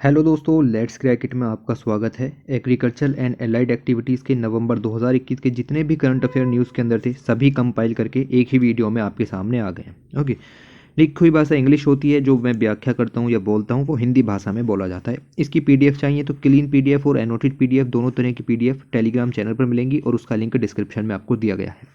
Hello दोस्तों, let's crack it में आपका स्वागत है। एग्रीकल्चर एंड एलाइड एक्टिविटीज़ के नवंबर 2021 के जितने भी करंट अफेयर न्यूज़ के अंदर थे सभी कंपाइल करके एक ही वीडियो में आपके सामने आ गए हैं। ओके, लिखी हुई भाषा इंग्लिश होती है, जो मैं व्याख्या करता हूँ या बोलता हूँ वो हिंदी भाषा में बोला जाता है। इसकी पीडीएफ चाहिए तो क्लीन पीडीएफ और एनोटेड पीडीएफ दोनों तरह की पीडीएफ टेलीग्राम चैनल पर मिलेंगी और उसका लिंक डिस्क्रिप्शन में आपको दिया गया है।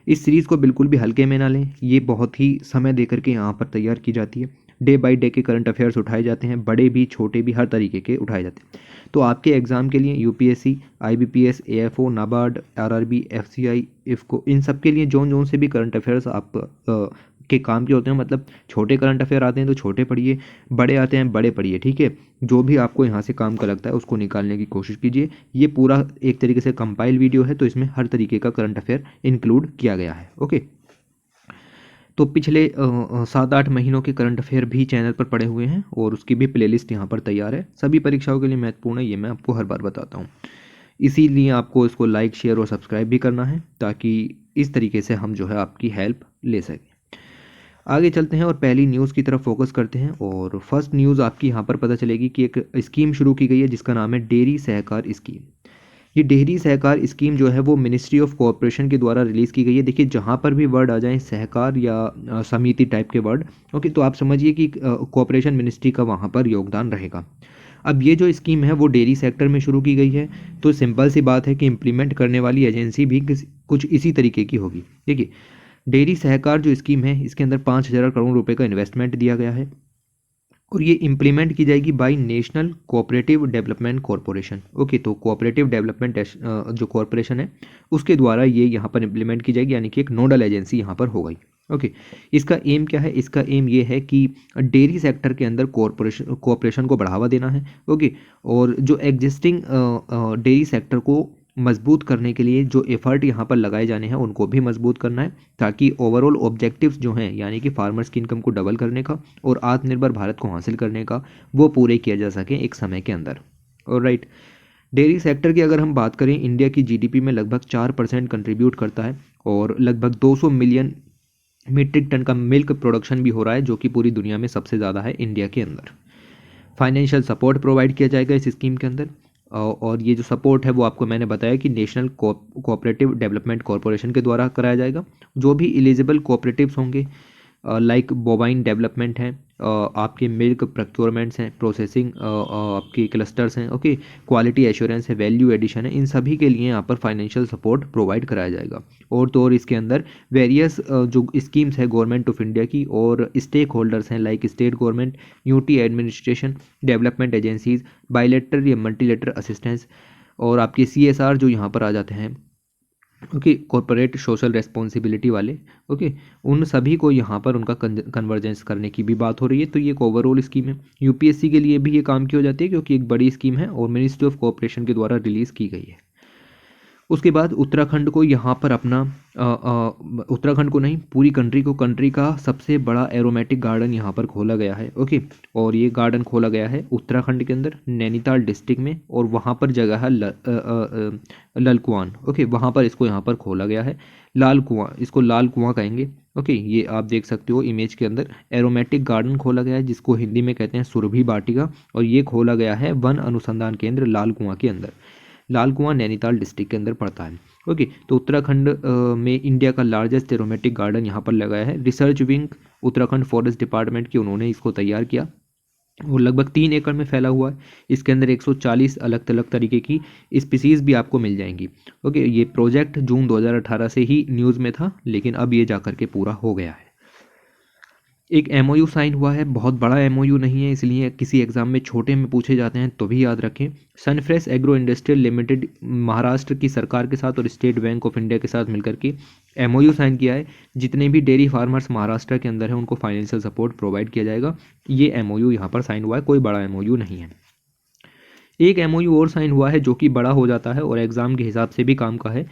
इस सीरीज़ को बिल्कुल भी हल्के में ना लें, ये बहुत ही समय दे करके यहाँ पर तैयार की जाती है। डे बाय डे के करंट अफेयर्स उठाए जाते हैं, बड़े भी छोटे भी हर तरीके के उठाए जाते हैं। तो आपके एग्ज़ाम के लिए UPSC, IBPS, AFO, NABARD, RRB, FCI, IFFCO, इन सब के लिए जोन जोन से भी करंट अफेयर्स आप के काम के होते हैं। मतलब छोटे करंट अफेयर आते हैं तो छोटे पढ़िए, बड़े आते हैं बड़े पढ़िए, ठीक है। जो भी आपको यहाँ से काम का लगता है उसको निकालने की कोशिश कीजिए। ये पूरा एक तरीके से कंपाइल वीडियो है, तो इसमें हर तरीके का करंट अफेयर इंक्लूड किया गया है। ओके, तो पिछले 7-8 महीनों के करंट अफेयर भी चैनल पर पड़े हुए हैं और उसकी भी प्लेलिस्ट यहाँ पर तैयार है। सभी परीक्षाओं के लिए महत्वपूर्ण है, ये मैं आपको हर बार बताता हूँ। इसीलिए आपको इसको लाइक, शेयर और सब्सक्राइब भी करना है, ताकि इस तरीके से हम जो है आपकी हेल्प ले सकें। आगे चलते हैं और पहली न्यूज़ की तरफ फोकस करते हैं। और फर्स्ट न्यूज़ आपकी यहाँ पर पता चलेगी कि एक स्कीम शुरू की गई है जिसका नाम है डेयरी सहकार स्कीम। ये डेयरी सहकार स्कीम जो है वो मिनिस्ट्री ऑफ कोऑपरेशन के द्वारा रिलीज़ की गई है। देखिए, जहाँ पर भी वर्ड आ जाए सहकार या समिति टाइप के वर्ड, ओके, तो आप समझिए कि कोऑपरेशन मिनिस्ट्री का वहाँ पर योगदान रहेगा। अब ये जो स्कीम है वो डेयरी सेक्टर में शुरू की गई है, तो सिंपल सी बात है कि इम्प्लीमेंट करने वाली एजेंसी भी कुछ इसी तरीके की होगी। देखिए, डेयरी सहकार जो स्कीम है इसके अंदर 5,000 करोड़ रुपए का इन्वेस्टमेंट दिया गया है और ये इम्प्लीमेंट की जाएगी by national cooperative development corporation. Okay, तो कोऑपरेटिव डेवलपमेंट जो कॉरपोरेशन है उसके द्वारा ये यहाँ पर इम्प्लीमेंट की जाएगी, यानी कि एक नोडल एजेंसी यहाँ पर हो गई। ओके, इसका एम क्या है? इसका एम ये है कि डेयरी सेक्टर के अंदर कोऑपरेशन को बढ़ावा देना है। ओके, और जो एग्जिस्टिंग डेयरी सेक्टर को मजबूत करने के लिए जो एफर्ट यहाँ पर लगाए जाने हैं उनको भी मजबूत करना है, ताकि ओवरऑल ऑब्जेक्टिव्स जो हैं, यानी कि फार्मर्स की इनकम को डबल करने का और आत्मनिर्भर भारत को हासिल करने का, वो पूरे किया जा सके एक समय के अंदर। और राइट, डेयरी सेक्टर की अगर हम बात करें, इंडिया की जीडीपी में लगभग 4% कंट्रीब्यूट करता है और लगभग 200 मिलियन मीट्रिक टन का मिल्क प्रोडक्शन भी हो रहा है, जो कि पूरी दुनिया में सबसे ज़्यादा है इंडिया के अंदर। फाइनेंशियल सपोर्ट प्रोवाइड किया जाएगा इस स्कीम के अंदर, और ये जो सपोर्ट है वो आपको मैंने बताया कि नेशनल कोऑपरेटिव डेवलपमेंट कॉरपोरेशन के द्वारा कराया जाएगा। जो भी एलिजिबल कोऑपरेटिव्स होंगे, लाइक बोवाइन डेवलपमेंट हैं, आपके मिल्क प्रोक्योरमेंट्स हैं, प्रोसेसिंग आपके क्लस्टर्स हैं, ओके, क्वालिटी एश्योरेंस है, वैल्यू एडिशन है, इन सभी के लिए यहाँ पर फाइनेंशियल सपोर्ट प्रोवाइड कराया जाएगा। और तो और इसके अंदर वेरियस जो स्कीम्स है गवर्नमेंट ऑफ इंडिया की और स्टेक होल्डर्स हैं, like state government, UT administration, development agencies, bilateral या मल्टीलेटरल असिस्टेंस, और आपके सीएसआर जो यहाँ पर आ जाते हैं, ओके, कॉर्पोरेट सोशल रेस्पॉन्सिबिलिटी वाले, ओके, उन सभी को यहाँ पर उनका कन्वर्जेंस करने की भी बात हो रही है। तो ये एक ओवरऑल स्कीम है। यूपीएससी के लिए भी ये काम की हो जाती है, क्योंकि एक बड़ी स्कीम है और मिनिस्ट्री ऑफ कोऑपरेशन के द्वारा रिलीज़ की गई है। उसके बाद उत्तराखंड को यहाँ पर अपना उत्तराखंड को नहीं, पूरी कंट्री का सबसे बड़ा एरोमेटिक गार्डन यहाँ पर खोला गया है। ओके, और ये गार्डन खोला गया है उत्तराखंड के अंदर नैनीताल डिस्ट्रिक्ट में, और वहाँ पर जगह है ललकुआन। ओके, वहाँ पर इसको यहाँ पर खोला गया है। लाल कुआं, इसको लाल कुआं कहेंगे। ओके, ये आप देख सकते हो इमेज के अंदर, एरोमेटिक गार्डन खोला गया है जिसको हिंदी में कहते हैं सुरभि वाटिका, और ये खोला गया है वन अनुसंधान केंद्र लाल कुआं के अंदर। लाल कुआं नैनीताल डिस्ट्रिक्ट के अंदर पड़ता है। ओके, तो उत्तराखंड में इंडिया का लार्जेस्ट एरोमेटिक गार्डन यहाँ पर लगाया है। Research wing Uttarakhand forest department की, उन्होंने इसको तैयार किया और लगभग 3 एकड़ में फैला हुआ है। इसके अंदर 140 अलग अलग तरीके की स्पीसीज़ भी आपको मिल जाएंगी। ओके, ये प्रोजेक्ट जून 2018 से ही न्यूज़ में था, लेकिन अब ये जाकर के पूरा हो गया है। एक एमओयू साइन हुआ है, बहुत बड़ा एमओयू नहीं है, इसलिए किसी एग्जाम में छोटे में पूछे जाते हैं तो भी याद रखें। Sunfresh agro industrial limited Maharashtra की सरकार के साथ और स्टेट बैंक ऑफ इंडिया के साथ मिलकर के एमओयू साइन किया है। जितने भी डेयरी फार्मर्स महाराष्ट्र के अंदर हैं उनको फाइनेंशियल सपोर्ट प्रोवाइड किया जाएगा। ये एमओयू यहाँ पर साइन हुआ है, कोई बड़ा एमओयू नहीं है। एक एमओयू और साइन हुआ है जो कि बड़ा हो जाता है और एग्ज़ाम के हिसाब से भी काम का है।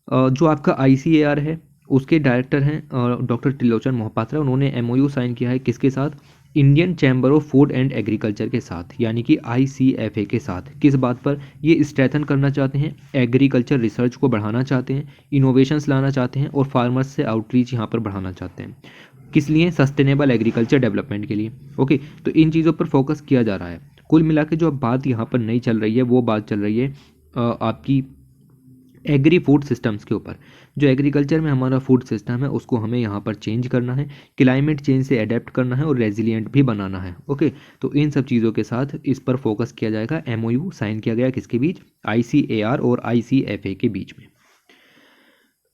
जो आपका आईसीएआर है उसके डायरेक्टर हैं डॉक्टर त्रिलोचन मोहपात्रा, उन्होंने एमओयू साइन किया है किसके साथ? Indian chamber of food and agriculture के साथ, यानी कि आईसीएफए के साथ। किस बात पर? ये स्ट्रेथन करना चाहते हैं, एग्रीकल्चर रिसर्च को बढ़ाना चाहते हैं, इनोवेशंस लाना चाहते हैं और फार्मर्स से आउटरीच यहाँ पर बढ़ाना चाहते हैं। किस लिए? सस्टेनेबल एग्रीकल्चर डेवलपमेंट के लिए। ओके, तो इन चीज़ों पर फोकस किया जा रहा है। कुल मिला के जो अब बात यहाँ पर नहीं चल रही है वो बात चल रही है आपकी एग्री फूड सिस्टम्स के ऊपर। जो एग्रीकल्चर में हमारा फूड सिस्टम है उसको हमें यहाँ पर चेंज करना है, क्लाइमेट चेंज से अडेप्ट करना है और रेजिलिएंट भी बनाना है। ओके, तो इन सब चीज़ों के साथ इस पर फोकस किया जाएगा। एमओयू साइन किया गया किसके बीच? ICAR और ICFA के बीच में।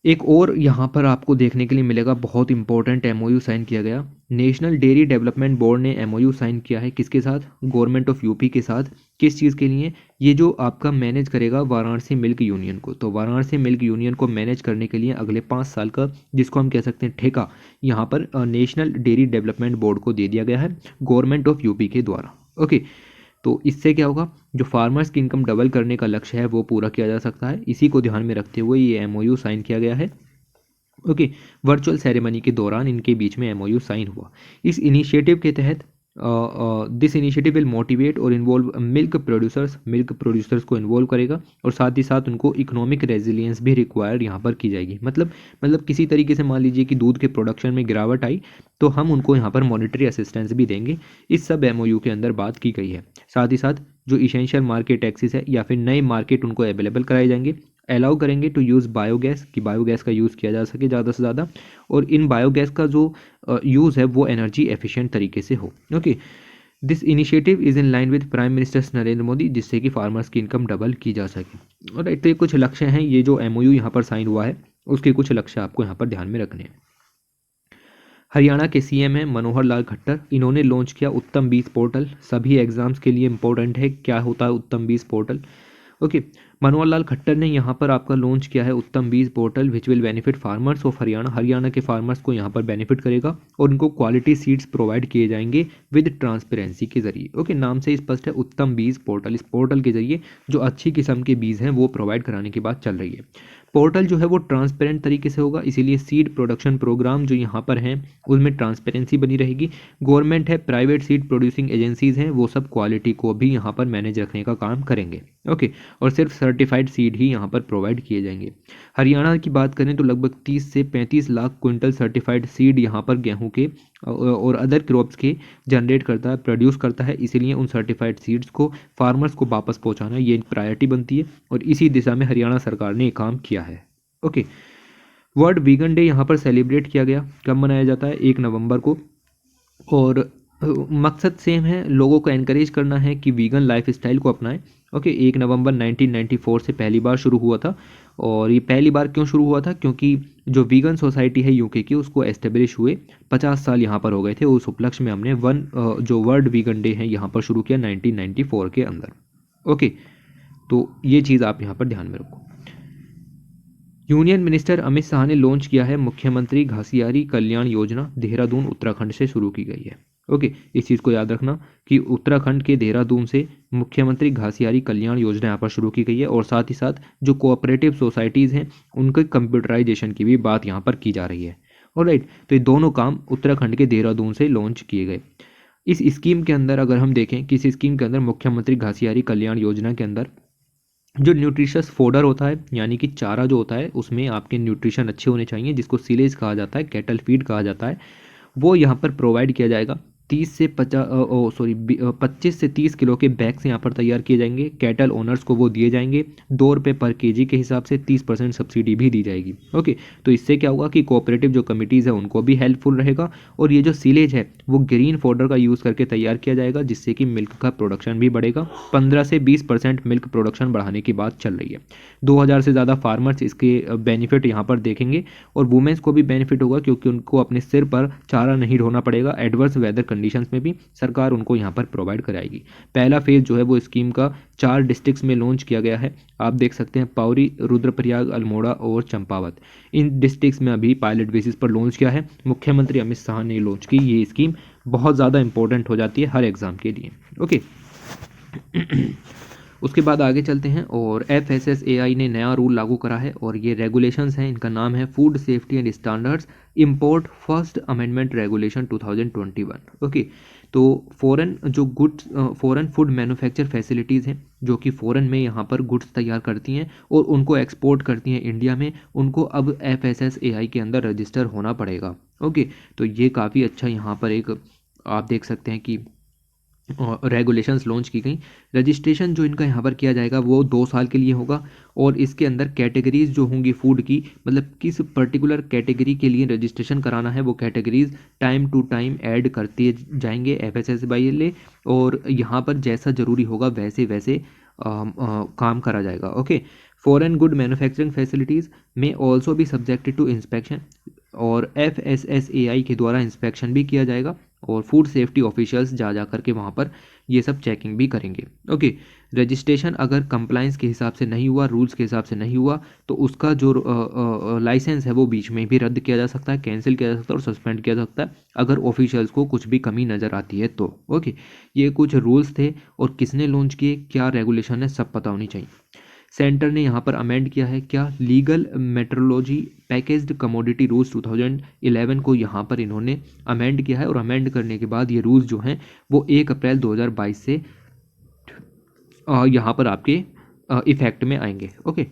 एक और यहाँ पर आपको देखने के लिए मिलेगा, बहुत इंपॉर्टेंट एमओयू साइन किया गया। नेशनल डेयरी डेवलपमेंट बोर्ड ने एमओयू साइन किया है किसके साथ? गवर्नमेंट ऑफ यूपी के साथ। किस चीज़ के लिए? ये जो आपका मैनेज करेगा वाराणसी मिल्क यूनियन को, तो वाराणसी मिल्क यूनियन को मैनेज करने के लिए अगले 5 साल का, जिसको हम कह सकते हैं ठेका, यहाँ पर नेशनल डेयरी डेवलपमेंट बोर्ड को दे दिया गया है गवर्नमेंट ऑफ यूपी के द्वारा। ओके, तो इससे क्या होगा? जो फार्मर्स की इनकम डबल करने का लक्ष्य है वो पूरा किया जा सकता है। इसी को ध्यान में रखते हुए ये एमओयू साइन किया गया है। ओके, वर्चुअल सेरेमनी के दौरान इनके बीच में एमओयू साइन हुआ। इस इनिशिएटिव के तहत दिस इनिशिएटिव विल मोटिवेट और इन्वॉल्व मिल्क प्रोड्यूसर्स को इन्वॉल्व करेगा और साथ ही साथ उनको इकोनॉमिक रेजिलियंस भी रिक्वायर्ड यहाँ पर की जाएगी। मतलब किसी तरीके से मान लीजिए कि दूध के प्रोडक्शन में गिरावट आई तो हम उनको यहाँ पर मॉनेटरी असिस्टेंस भी देंगे। इस सब एमओयू के अंदर बात की गई है। साथ ही साथ जो इसेंशियल मार्केट एक्सेस है या फिर नए मार्केट उनको अवेलेबल कराए जाएंगे। अलाउ करेंगे टू यूज़ बायोगैस, कि बायोगैस का यूज़ किया जा सके ज़्यादा से ज़्यादा, और इन बायोगैस का जो यूज़ है वो एनर्जी एफिशिएंट तरीके से हो। Okay, this initiative is in line with prime minister Narendra Modi, जिससे कि फार्मर्स की इनकम डबल की जा सके। और तो ये कुछ लक्ष्य हैं, ये जो एमओयू यहाँ पर साइन हुआ है उसके कुछ लक्ष्य आपको यहाँ पर ध्यान में रखने हैं। हरियाणा के सीएम हैं मनोहर लाल खट्टर। इन्होंने लॉन्च किया उत्तम बीज पोर्टल। सभी एग्जाम्स के लिए इंपॉर्टेंट है, क्या होता है उत्तम बीज पोर्टल? ओके, मनोहर लाल खट्टर ने यहाँ पर आपका लॉन्च किया है उत्तम बीज portal which will benefit farmers of Haryana. Haryana के फार्मर्स को यहाँ पर बेनिफिट करेगा और उनको क्वालिटी सीड्स प्रोवाइड किए जाएंगे विद ट्रांसपेरेंसी के जरिए। ओके, नाम से स्पष्ट है उत्तम बीज पोर्टल। इस पोर्टल के जरिए जो अच्छी किस्म के बीज हैं वो प्रोवाइड कराने की बात चल रही है। पोर्टल जो है वो ट्रांसपेरेंट तरीके से होगा, इसीलिए सीड प्रोडक्शन प्रोग्राम जो यहाँ पर हैं उसमें ट्रांसपेरेंसी बनी रहेगी। गवर्नमेंट है, प्राइवेट सीड प्रोड्यूसिंग एजेंसीज हैं, वो सब क्वालिटी को भी यहाँ पर मैनेज रखने का काम करेंगे। ओके, और सिर्फ सर्टिफाइड सीड ही यहाँ पर प्रोवाइड किए जाएंगे। हरियाणा की बात करें तो लगभग 30 से 35 लाख क्विंटल सर्टिफाइड सीड यहाँ पर गेहूँ के और अदर क्रॉप्स के जनरेट करता है, प्रोड्यूस करता है। इसीलिए उन सर्टिफाइड सीड्स को फार्मर्स को वापस पहुँचाना ये प्रायोरिटी बनती है और इसी दिशा में हरियाणा सरकार ने काम किया है। ओके, वर्ल्ड वीगन डे यहाँ पर सेलिब्रेट किया गया। कब मनाया जाता है? 1 नवंबर को। और मकसद सेम है, लोगों को एनकरेज करना है कि वीगन लाइफस्टाइल को अपनाएं। ओके, 1 नवंबर 1994 से पहली बार शुरू हुआ था। और ये पहली बार क्यों शुरू हुआ था? क्योंकि जो वीगन सोसाइटी है यूके की उसको एस्टेब्लिश हुए 50 साल यहाँ पर हो गए थे। उस उपलक्ष्य में हमने जो वर्ल्ड वीगन डे है यहाँ पर शुरू किया 1994 के अंदर। ओके, तो ये चीज़ आप यहाँ पर ध्यान में रखो। यूनियन मिनिस्टर अमित शाह ने लॉन्च किया है मुख्यमंत्री घासियारी कल्याण योजना, देहरादून उत्तराखंड से शुरू की गई है। ओके, इस चीज़ को याद रखना कि उत्तराखंड के देहरादून से मुख्यमंत्री घासियारी कल्याण योजना यहाँ पर शुरू की गई है। और साथ ही साथ जो कोऑपरेटिव सोसाइटीज़ हैं उनके कंप्यूटराइजेशन की भी बात यहाँ पर की जा रही है। ऑलराइट, तो ये दोनों काम उत्तराखंड के देहरादून से लॉन्च किए गए। इस स्कीम के अंदर अगर हम देखें कि इस स्कीम के अंदर मुख्यमंत्री घासियारी कल्याण योजना के अंदर जो न्यूट्रिशस फोडर होता है, यानी कि चारा जो होता है उसमें आपके न्यूट्रिशन अच्छे होने चाहिए, जिसको सिलेज कहा जाता है, कैटल फीड कहा जाता है, वो यहाँ पर प्रोवाइड किया जाएगा। 25 से 30 किलो के बैग्स यहाँ पर तैयार किए जाएंगे। कैटल ओनर्स को वो दिए जाएंगे 2 रुपये पर केजी के हिसाब से। 30% सब्सिडी भी दी जाएगी। ओके, तो इससे क्या होगा कि कोऑपरेटिव जो कमिटीज़ है उनको भी हेल्पफुल रहेगा। और ये जो सीलेज है वो ग्रीन फोडर का यूज़ करके तैयार किया जाएगा, जिससे कि मिल्क का प्रोडक्शन भी बढ़ेगा। 15 से 20% मिल्क प्रोडक्शन बढ़ाने की बात चल रही है। 2000 से ज़्यादा फार्मर्स इसके बेनिफिट यहाँ पर देखेंगे और वुमेन्स को भी बेनिफिट होगा, क्योंकि उनको अपने सिर पर चारा नहीं ढोना पड़ेगा। एडवर्स वेदर कंडीशंस में भी सरकार उनको यहाँ पर प्रोवाइड कराएगी। पहला फेज जो है वो स्कीम का 4 डिस्ट्रिक्ट्स में लॉन्च किया गया है। आप देख सकते हैं पौरी, रुद्रप्रयाग, अल्मोड़ा और चंपावत, इन डिस्ट्रिक्ट्स में अभी पायलट बेसिस पर लॉन्च किया है। मुख्यमंत्री अमित शाह ने लॉन्च की। ये स्कीम बहुत ज़्यादा इंपॉर्टेंट हो जाती है हर एग्ज़ाम के लिए। ओके, उसके बाद आगे चलते हैं। और FSSAI ने नया रूल लागू करा है और ये रेगुलेशंस हैं, इनका नाम है food safety and standards import first amendment regulation 2021। Okay, तो फॉरेन फूड मैन्युफैक्चर फैसिलिटीज़ हैं जो कि फ़ॉरेन में यहाँ पर गुड्स तैयार करती हैं और उनको एक्सपोर्ट करती हैं इंडिया में, उनको अब FSSAI के अंदर रजिस्टर होना पड़ेगा। ओके, तो ये काफ़ी अच्छा यहाँ पर एक आप देख सकते हैं कि रेगुलेशंस लॉन्च की गई। रजिस्ट्रेशन जो इनका यहाँ पर किया जाएगा वो 2 साल के लिए होगा और इसके अंदर कैटेगरीज जो होंगी फूड की, मतलब किस पर्टिकुलर कैटेगरी के लिए रजिस्ट्रेशन कराना है वो categories time to time add करते जाएंगे FSSAI, और यहाँ पर जैसा ज़रूरी होगा वैसे वैसे काम करा जाएगा। Okay, foreign good manufacturing facilities में ऑल्सो भी सब्जेक्टेड टू इंस्पेक्शन, और FSSAI के द्वारा इंस्पेक्शन भी किया जाएगा और फूड सेफ्टी ऑफिशियल्स जा जा करके वहाँ पर ये सब चेकिंग भी करेंगे। ओके, रजिस्ट्रेशन अगर कंप्लाइंस के हिसाब से नहीं हुआ, रूल्स के हिसाब से नहीं हुआ, तो उसका जो लाइसेंस है वो बीच में भी रद्द किया जा सकता है, कैंसिल किया जा सकता है और सस्पेंड किया जा सकता है अगर ऑफिशियल्स को कुछ भी कमी नज़र आती है तो। ओके, ये कुछ रूल्स थे और किसने लॉन्च किए, क्या रेगुलेशन है, सब पता होनी चाहिए। सेंटर ने यहाँ पर अमेंड किया है क्या, legal metrology packaged commodity rules 2011 को यहाँ पर इन्होंने अमेंड किया है, और अमेंड करने के बाद ये रूल्स जो हैं वो 1 अप्रैल 2022 से यहाँ पर आपके इफेक्ट में आएंगे। ओके,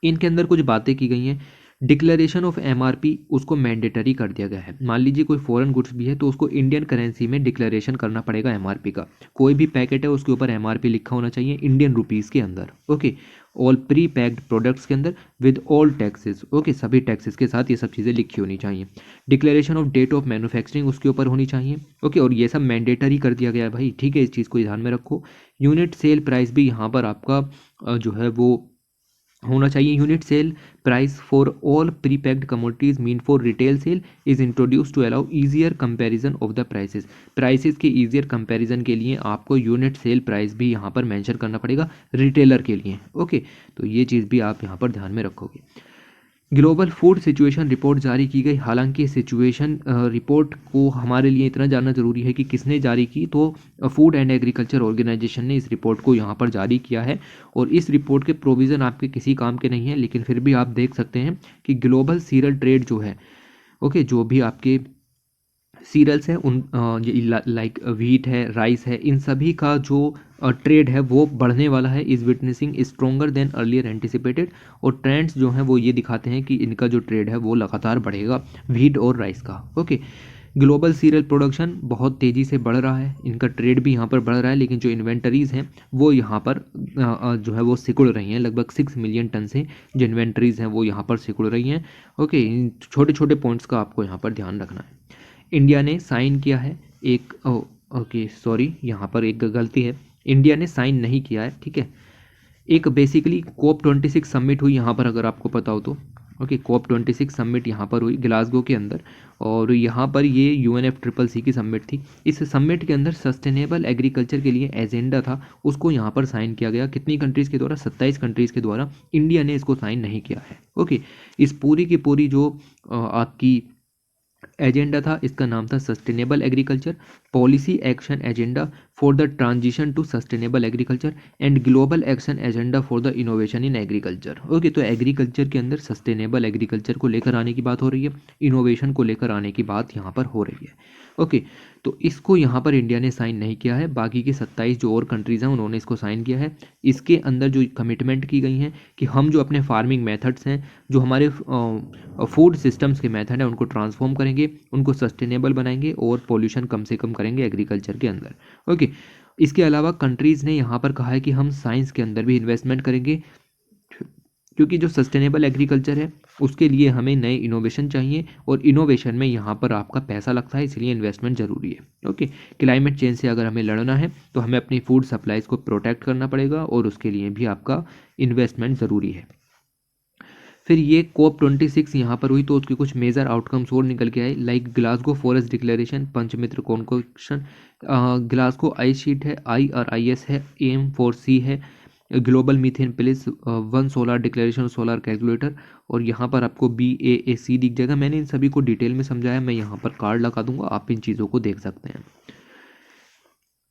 इनके अंदर कुछ बातें की गई हैं। डिक्लेरेशन ऑफ MRP उसको मैंडेटरी कर दिया गया है। मान लीजिए कोई फॉरेन गुड्स भी है तो उसको इंडियन करेंसी में डिक्लेरेशन करना पड़ेगा MRP का। कोई भी पैकेट है उसके ऊपर MRP लिखा होना चाहिए इंडियन रुपीज़ के अंदर। Okay, all pre packed products के अंदर विद ऑल टैक्सेस। ओके, सभी टैक्सेस के साथ ये सब चीज़ें लिखी होनी चाहिए। Declaration of date of manufacturing उसके ऊपर होनी चाहिए। ओके, और ये सब मैंडेटरी कर दिया गया है भाई, ठीक है, इस चीज़ को ध्यान में रखो। यूनिट सेल प्राइस भी यहाँ पर आपका जो है वो होना चाहिए। Unit sale price for all pre packed commodities mean for retail sale is introduce to allow easier comparison of the prices के ईजियर कंपैरिजन के लिए आपको यूनिट सेल प्राइस भी यहाँ पर मेंशन करना पड़ेगा रिटेलर के लिए। ओके, तो ये चीज़ भी आप यहाँ पर ध्यान में रखोगे। ग्लोबल फूड सिचुएशन रिपोर्ट जारी की गई। हालांकि सिचुएशन रिपोर्ट को हमारे लिए इतना जानना ज़रूरी है कि किसने जारी की, तो फूड एंड एग्रीकल्चर ऑर्गेनाइजेशन ने इस रिपोर्ट को यहाँ पर जारी किया है। और इस रिपोर्ट के प्रोविज़न आपके किसी काम के नहीं हैं, लेकिन फिर भी आप देख सकते हैं कि ग्लोबल सीरियल ट्रेड जो है, ओके, जो भी आपके सीरियल्स हैं उन लाइक व्हीट है, राइस है, इन सभी का जो ट्रेड है वो बढ़ने वाला है, is witnessing stronger then earlier anticipated. और ट्रेंड्स जो हैं वो ये दिखाते हैं कि इनका जो ट्रेड है वो लगातार बढ़ेगा, व्हीट और राइस का। ओके, ग्लोबल सीरियल प्रोडक्शन बहुत तेज़ी से बढ़ रहा है, इनका ट्रेड भी यहाँ पर बढ़ रहा है, लेकिन जो इन्वेंटरीज़ हैं वो यहाँ पर जो है वो सिकुड़ रही हैं। लगभग 6 मिलियन टन से जो इन्वेंटरीज़ हैं वो यहाँ पर सिकुड़ रही हैं। ओके, इन छोटे छोटे पॉइंट्स का आपको यहाँ पर ध्यान रखना है। इंडिया ने साइन किया है एक ओके सॉरी, यहाँ पर एक गलती है, इंडिया ने साइन नहीं किया है, ठीक है। एक बेसिकली COP26 समिट हुई यहाँ पर, अगर आपको पता हो तो। ओके, COP26 समिट यहाँ पर हुई ग्लासगो के अंदर, और यहाँ पर ये UNFCCC की समिट थी। इस समिट के अंदर सस्टेनेबल एग्रीकल्चर के लिए एजेंडा था, उसको यहाँ पर साइन किया गया। कितनी कंट्रीज़ के द्वारा? 27 कंट्रीज़ के द्वारा। इंडिया ने इसको साइन नहीं किया है। ओके, इस पूरी की पूरी जो आपकी एजेंडा था, इसका नाम था sustainable agriculture policy action agenda for the transition to sustainable agriculture and global action agenda for the innovation in agriculture. Okay, तो एग्रीकल्चर के अंदर सस्टेनेबल एग्रीकल्चर को लेकर आने की बात हो रही है, इनोवेशन को लेकर आने की बात यहाँ पर हो रही है। ओके, तो इसको यहाँ पर इंडिया ने साइन नहीं किया है, बाकी के 27 जो और कंट्रीज़ हैं उन्होंने इसको साइन किया है। इसके अंदर जो कमिटमेंट की गई हैं कि हम जो अपने फार्मिंग मेथड्स हैं, जो हमारे फूड सिस्टम्स के मेथड हैं, उनको ट्रांसफॉर्म करेंगे, उनको सस्टेनेबल बनाएंगे और पोल्यूशन कम से कम करेंगे एग्रीकल्चर के अंदर। ओके, इसके अलावा कंट्रीज़ ने यहाँ पर कहा है कि हम साइंस के अंदर भी इन्वेस्टमेंट करेंगे, क्योंकि जो सस्टेनेबल एग्रीकल्चर है उसके लिए हमें नए इनोवेशन चाहिए, और इनोवेशन में यहाँ पर आपका पैसा लगता है, इसलिए इन्वेस्टमेंट ज़रूरी है। ओके, क्लाइमेट चेंज से अगर हमें लड़ना है तो हमें अपनी फूड सप्लाईज़ को प्रोटेक्ट करना पड़ेगा, और उसके लिए भी आपका इन्वेस्टमेंट ज़रूरी है। फिर ये COP26 यहाँ पर हुई तो उसके कुछ मेजर आउटकम्स और निकल के आए, like Glasgow forest declaration, Panchamrit convention, Glasgow ice sheet है, IRIS है, AIM4C है, global methane pledge 1 solar declaration, solar calculator, और यहाँ पर आपको BAAC दिख जाएगा। मैंने इन सभी को डिटेल में समझाया, मैं यहाँ पर कार्ड लगा दूंगा, आप इन चीज़ों को देख सकते हैं।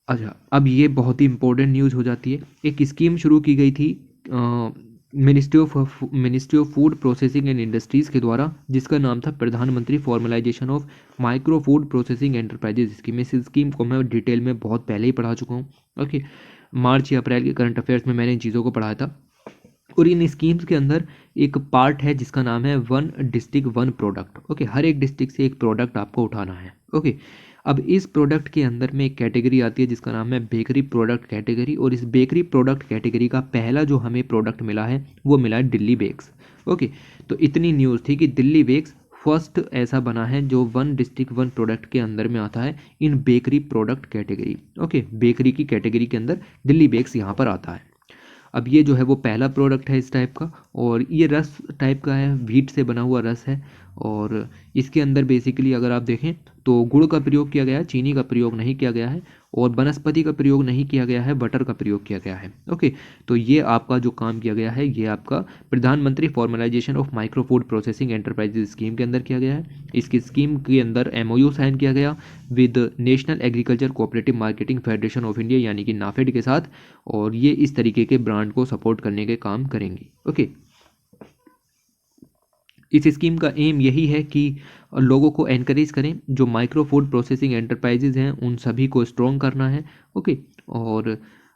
अच्छा, अब ये बहुत ही इंपॉर्टेंट न्यूज़ हो जाती है। एक स्कीम शुरू की गई थी ministry of food processing and industries के द्वारा, जिसका नाम था प्रधानमंत्री formalisation of micro food processing enterprises scheme. इस स्कीम को मैं डिटेल में बहुत पहले ही पढ़ा चुका हूँ। ओके, मार्च या अप्रैल के करंट अफेयर्स में मैंने इन चीज़ों को पढ़ाया था। और इन स्कीम्स के अंदर एक पार्ट है जिसका नाम है 1 डिस्ट्रिक्ट 1 प्रोडक्ट। ओके, हर एक डिस्ट्रिक्ट से एक प्रोडक्ट आपको उठाना है। ओके, अब इस प्रोडक्ट के अंदर में एक कैटेगरी आती है जिसका नाम है बेकरी प्रोडक्ट कैटेगरी, और इस बेकरी प्रोडक्ट कैटेगरी का पहला जो हमें प्रोडक्ट मिला है वो मिला है दिल्ली बेक्स। ओके, तो इतनी न्यूज़ थी कि दिल्ली बेक्स फर्स्ट ऐसा बना है जो वन डिस्ट्रिक्ट वन प्रोडक्ट के अंदर में आता है in bakery product category. Okay, bakery की कैटेगरी के अंदर दिल्ली बेक्स यहाँ पर आता है। अब ये जो है वो पहला प्रोडक्ट है इस टाइप का, और ये रस टाइप का है, व्हीट से बना हुआ रस है, और इसके अंदर बेसिकली अगर आप देखें तो गुड़ का प्रयोग किया गया है, चीनी का प्रयोग नहीं किया गया है, और वनस्पति का प्रयोग नहीं किया गया है, बटर का प्रयोग किया गया है। ओके, तो ये आपका जो काम किया गया है ये आपका प्रधानमंत्री formalisation of micro food processing enterprises scheme के अंदर किया गया है। इसकी स्कीम के अंदर MOU साइन किया गया with national agriculture cooperative marketing federation of India यानी कि नाफेड के साथ, और ये इस तरीके के ब्रांड को सपोर्ट करने के काम करेंगी। ओके, इस स्कीम का एम यही है कि लोगों को एनकरेज करें, जो माइक्रो फूड प्रोसेसिंग एंटरप्राइजेज हैं उन सभी को स्ट्रॉन्ग करना है। ओके, और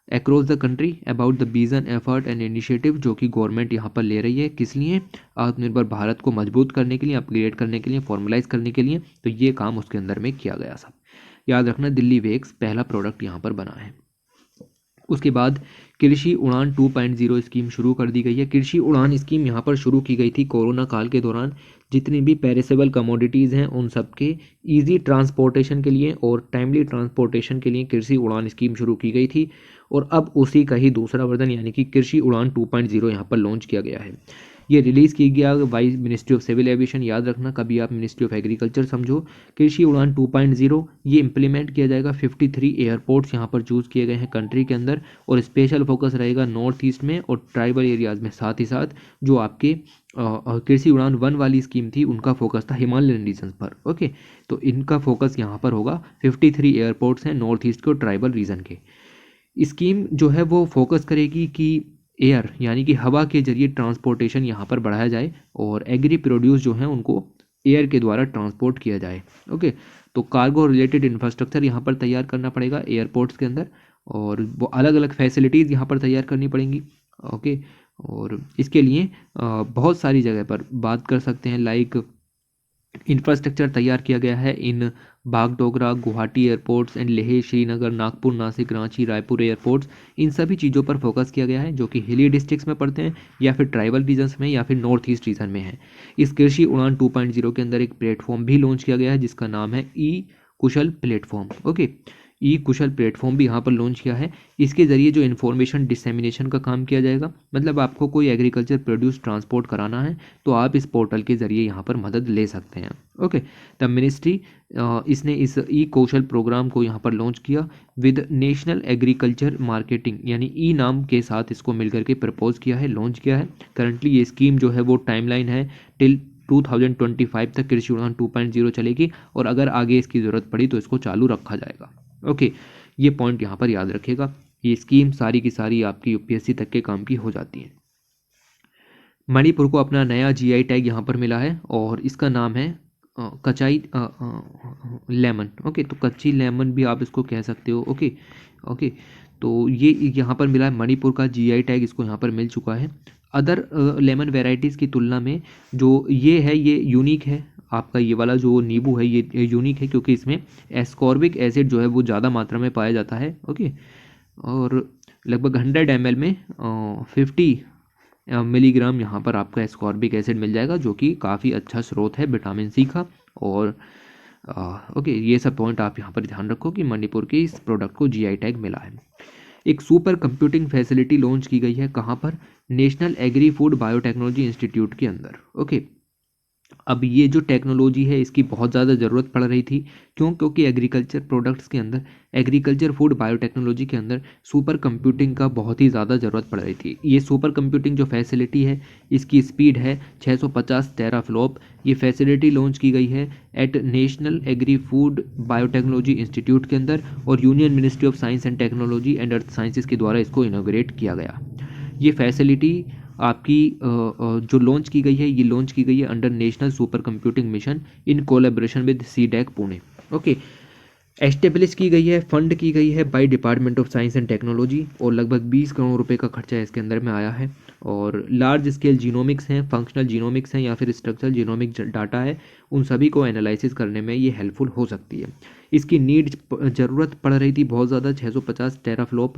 across the country about the vision effort and initiative जो कि गवर्नमेंट यहाँ पर ले रही है, किस लिए? आत्मनिर्भर भारत को मजबूत करने के लिए, अपग्रेड करने के लिए, फॉर्मलाइज करने के लिए। तो ये काम उसके अंदर में किया गया। सब याद रखना, दिल्ली वेक्स पहला प्रोडक्ट यहाँ पर बना है। उसके बाद कृषि उड़ान 2.0 स्कीम शुरू कर दी गई है। कृषि उड़ान स्कीम यहाँ पर शुरू की गई थी कोरोना काल के दौरान। जितनी भी पेरिसेबल कमोडिटीज़ हैं उन सब के ईजी ट्रांसपोर्टेशन के लिए और टाइमली ट्रांसपोर्टेशन के लिए कृषि उड़ान स्कीम शुरू की गई थी, और अब उसी का ही दूसरा वर्जन यानी कि कृषि उड़ान 2.0 यहाँ पर लॉन्च किया गया है। ये रिलीज़ की गया by ministry of civil aviation. याद रखना, कभी आप मिनिस्ट्री ऑफ एग्रीकल्चर समझो। कृषि उड़ान 2.0 ये इंप्लीमेंट किया जाएगा। 53 एयरपोर्ट्स यहाँ पर चूज़ किए गए हैं कंट्री के अंदर, और स्पेशल फोकस रहेगा नॉर्थ ईस्ट में और ट्राइबल एरियाज़ में। साथ ही साथ जो आपके कृषि उड़ान 1 वाली स्कीम थी उनका फोकस था हिमालयन रीजन पर। ओके, तो इनका फोकस यहाँ पर होगा। 53 एयरपोर्ट्स हैं नॉर्थ ईस्ट के और ट्राइबल रीजन के। स्कीम जो है वो फोकस करेगी कि एयर यानी कि हवा के जरिए ट्रांसपोर्टेशन यहाँ पर बढ़ाया जाए, और एग्री प्रोड्यूस जो हैं उनको एयर के द्वारा ट्रांसपोर्ट किया जाए। ओके, तो कार्गो रिलेटेड इंफ्रास्ट्रक्चर यहाँ पर तैयार करना पड़ेगा एयरपोर्ट्स के अंदर, और वो अलग अलग फैसिलिटीज़ यहाँ पर तैयार करनी पड़ेंगी। ओके, और इसके लिए बहुत सारी जगह पर बात कर सकते हैं, लाइक इंफ्रास्ट्रक्चर तैयार किया गया है in Bagdogra, Guwahati airports and Leh, Srinagar, Nagpur, Nashik, Ranchi, Raipur airports. इन सभी चीज़ों पर फोकस किया गया है जो कि हिली डिस्ट्रिक्ट्स में पड़ते हैं या फिर ट्राइबल रीजन्स में या फिर नॉर्थ ईस्ट रीजन में है। इस कृषि उड़ान 2.0 के अंदर एक प्लेटफॉर्म भी लॉन्च किया गया है जिसका नाम है ई कुशल प्लेटफॉर्म। ओके, ई कुशल प्लेटफॉर्म भी यहाँ पर लॉन्च किया है। इसके ज़रिए जो इन्फॉर्मेशन डिसेमिनेशन का काम किया जाएगा, मतलब आपको कोई एग्रीकल्चर प्रोड्यूस ट्रांसपोर्ट कराना है तो आप इस पोर्टल के ज़रिए यहाँ पर मदद ले सकते हैं। ओके, द मिनिस्ट्री इसने इस ई कौशल प्रोग्राम को यहाँ पर लॉन्च किया विद नेशनल एग्रीकल्चर मार्केटिंग यानी ई नाम के साथ इसको मिलकर के प्रपोज किया है, लॉन्च किया है। करंटली ये स्कीम जो है वो टाइमलाइन है टिल 2025 तक कृषि उड़ान 2.0 चलेगी, और अगर आगे इसकी ज़रूरत पड़ी तो इसको चालू रखा जाएगा। ओके, ये पॉइंट यहाँ पर याद रखिएगा। ये स्कीम सारी की सारी आपकी UPSC तक के काम की हो जाती है। मणिपुर को अपना नया GI टैग यहाँ पर मिला है और इसका नाम है कचाई लेमन। ओके, तो कच्ची लेमन भी आप इसको कह सकते हो। ओके ओके, तो ये यहाँ पर मिला है, मणिपुर का GI टैग इसको यहाँ पर मिल चुका है। अदर लेमन वेराइटीज़ की तुलना में जो ये है ये यूनिक है। आपका ये वाला जो नींबू है ये यूनिक है क्योंकि इसमें एस्कॉर्बिक एसिड जो है वो ज़्यादा मात्रा में पाया जाता है। ओके, और लगभग 100 ml में 50 मिलीग्राम यहाँ पर आपका एस्कॉर्बिक एसिड मिल जाएगा जो कि काफ़ी अच्छा स्रोत है विटामिन C का। और ओके, ये सब पॉइंट आप यहाँ पर ध्यान रखो कि मणिपुर के इस प्रोडक्ट को GI टैग मिला है। एक सुपर कंप्यूटिंग फैसिलिटी लॉन्च की गई है, कहाँ पर? National agri food biotechnology institute के अंदर। ओके, अब ये जो टेक्नोलॉजी है इसकी बहुत ज़्यादा ज़रूरत पड़ रही थी। क्यों? क्योंकि एग्रीकल्चर प्रोडक्ट्स के अंदर, एग्रीकल्चर फूड बायोटेक्नोलॉजी के अंदर सुपर कंप्यूटिंग का बहुत ही ज़्यादा ज़रूरत पड़ रही थी। ये सुपर कंप्यूटिंग जो फैसिलिटी है इसकी स्पीड है 650 टेराफ्लॉप। ये फैसिलिटी लॉन्च की गई है at national agri food biotechnology institute के अंदर, और union ministry of science and technology and earth sciences के द्वारा इसको इनॉग्रेट किया गया। ये फैसिलिटी आपकी जो लॉन्च की गई है ये लॉन्च की गई है under national super computing mission in collaboration with CDAC Pune. Okay, establish की गई है, फंड की गई है bye department of science and technology, और लगभग 20 करोड़ रुपए का खर्चा इसके अंदर में आया है। और लार्ज स्केल जीनोमिक्स हैं, फंक्शनल जीनोमिक्स हैं या फिर स्ट्रक्चरल जीनोमिक डाटा है, उन सभी को एनालिसिस करने में ये हेल्पफुल हो सकती है। इसकी नीड ज़रूरत पड़ रही थी बहुत ज़्यादा, 650 टेराफ्लॉप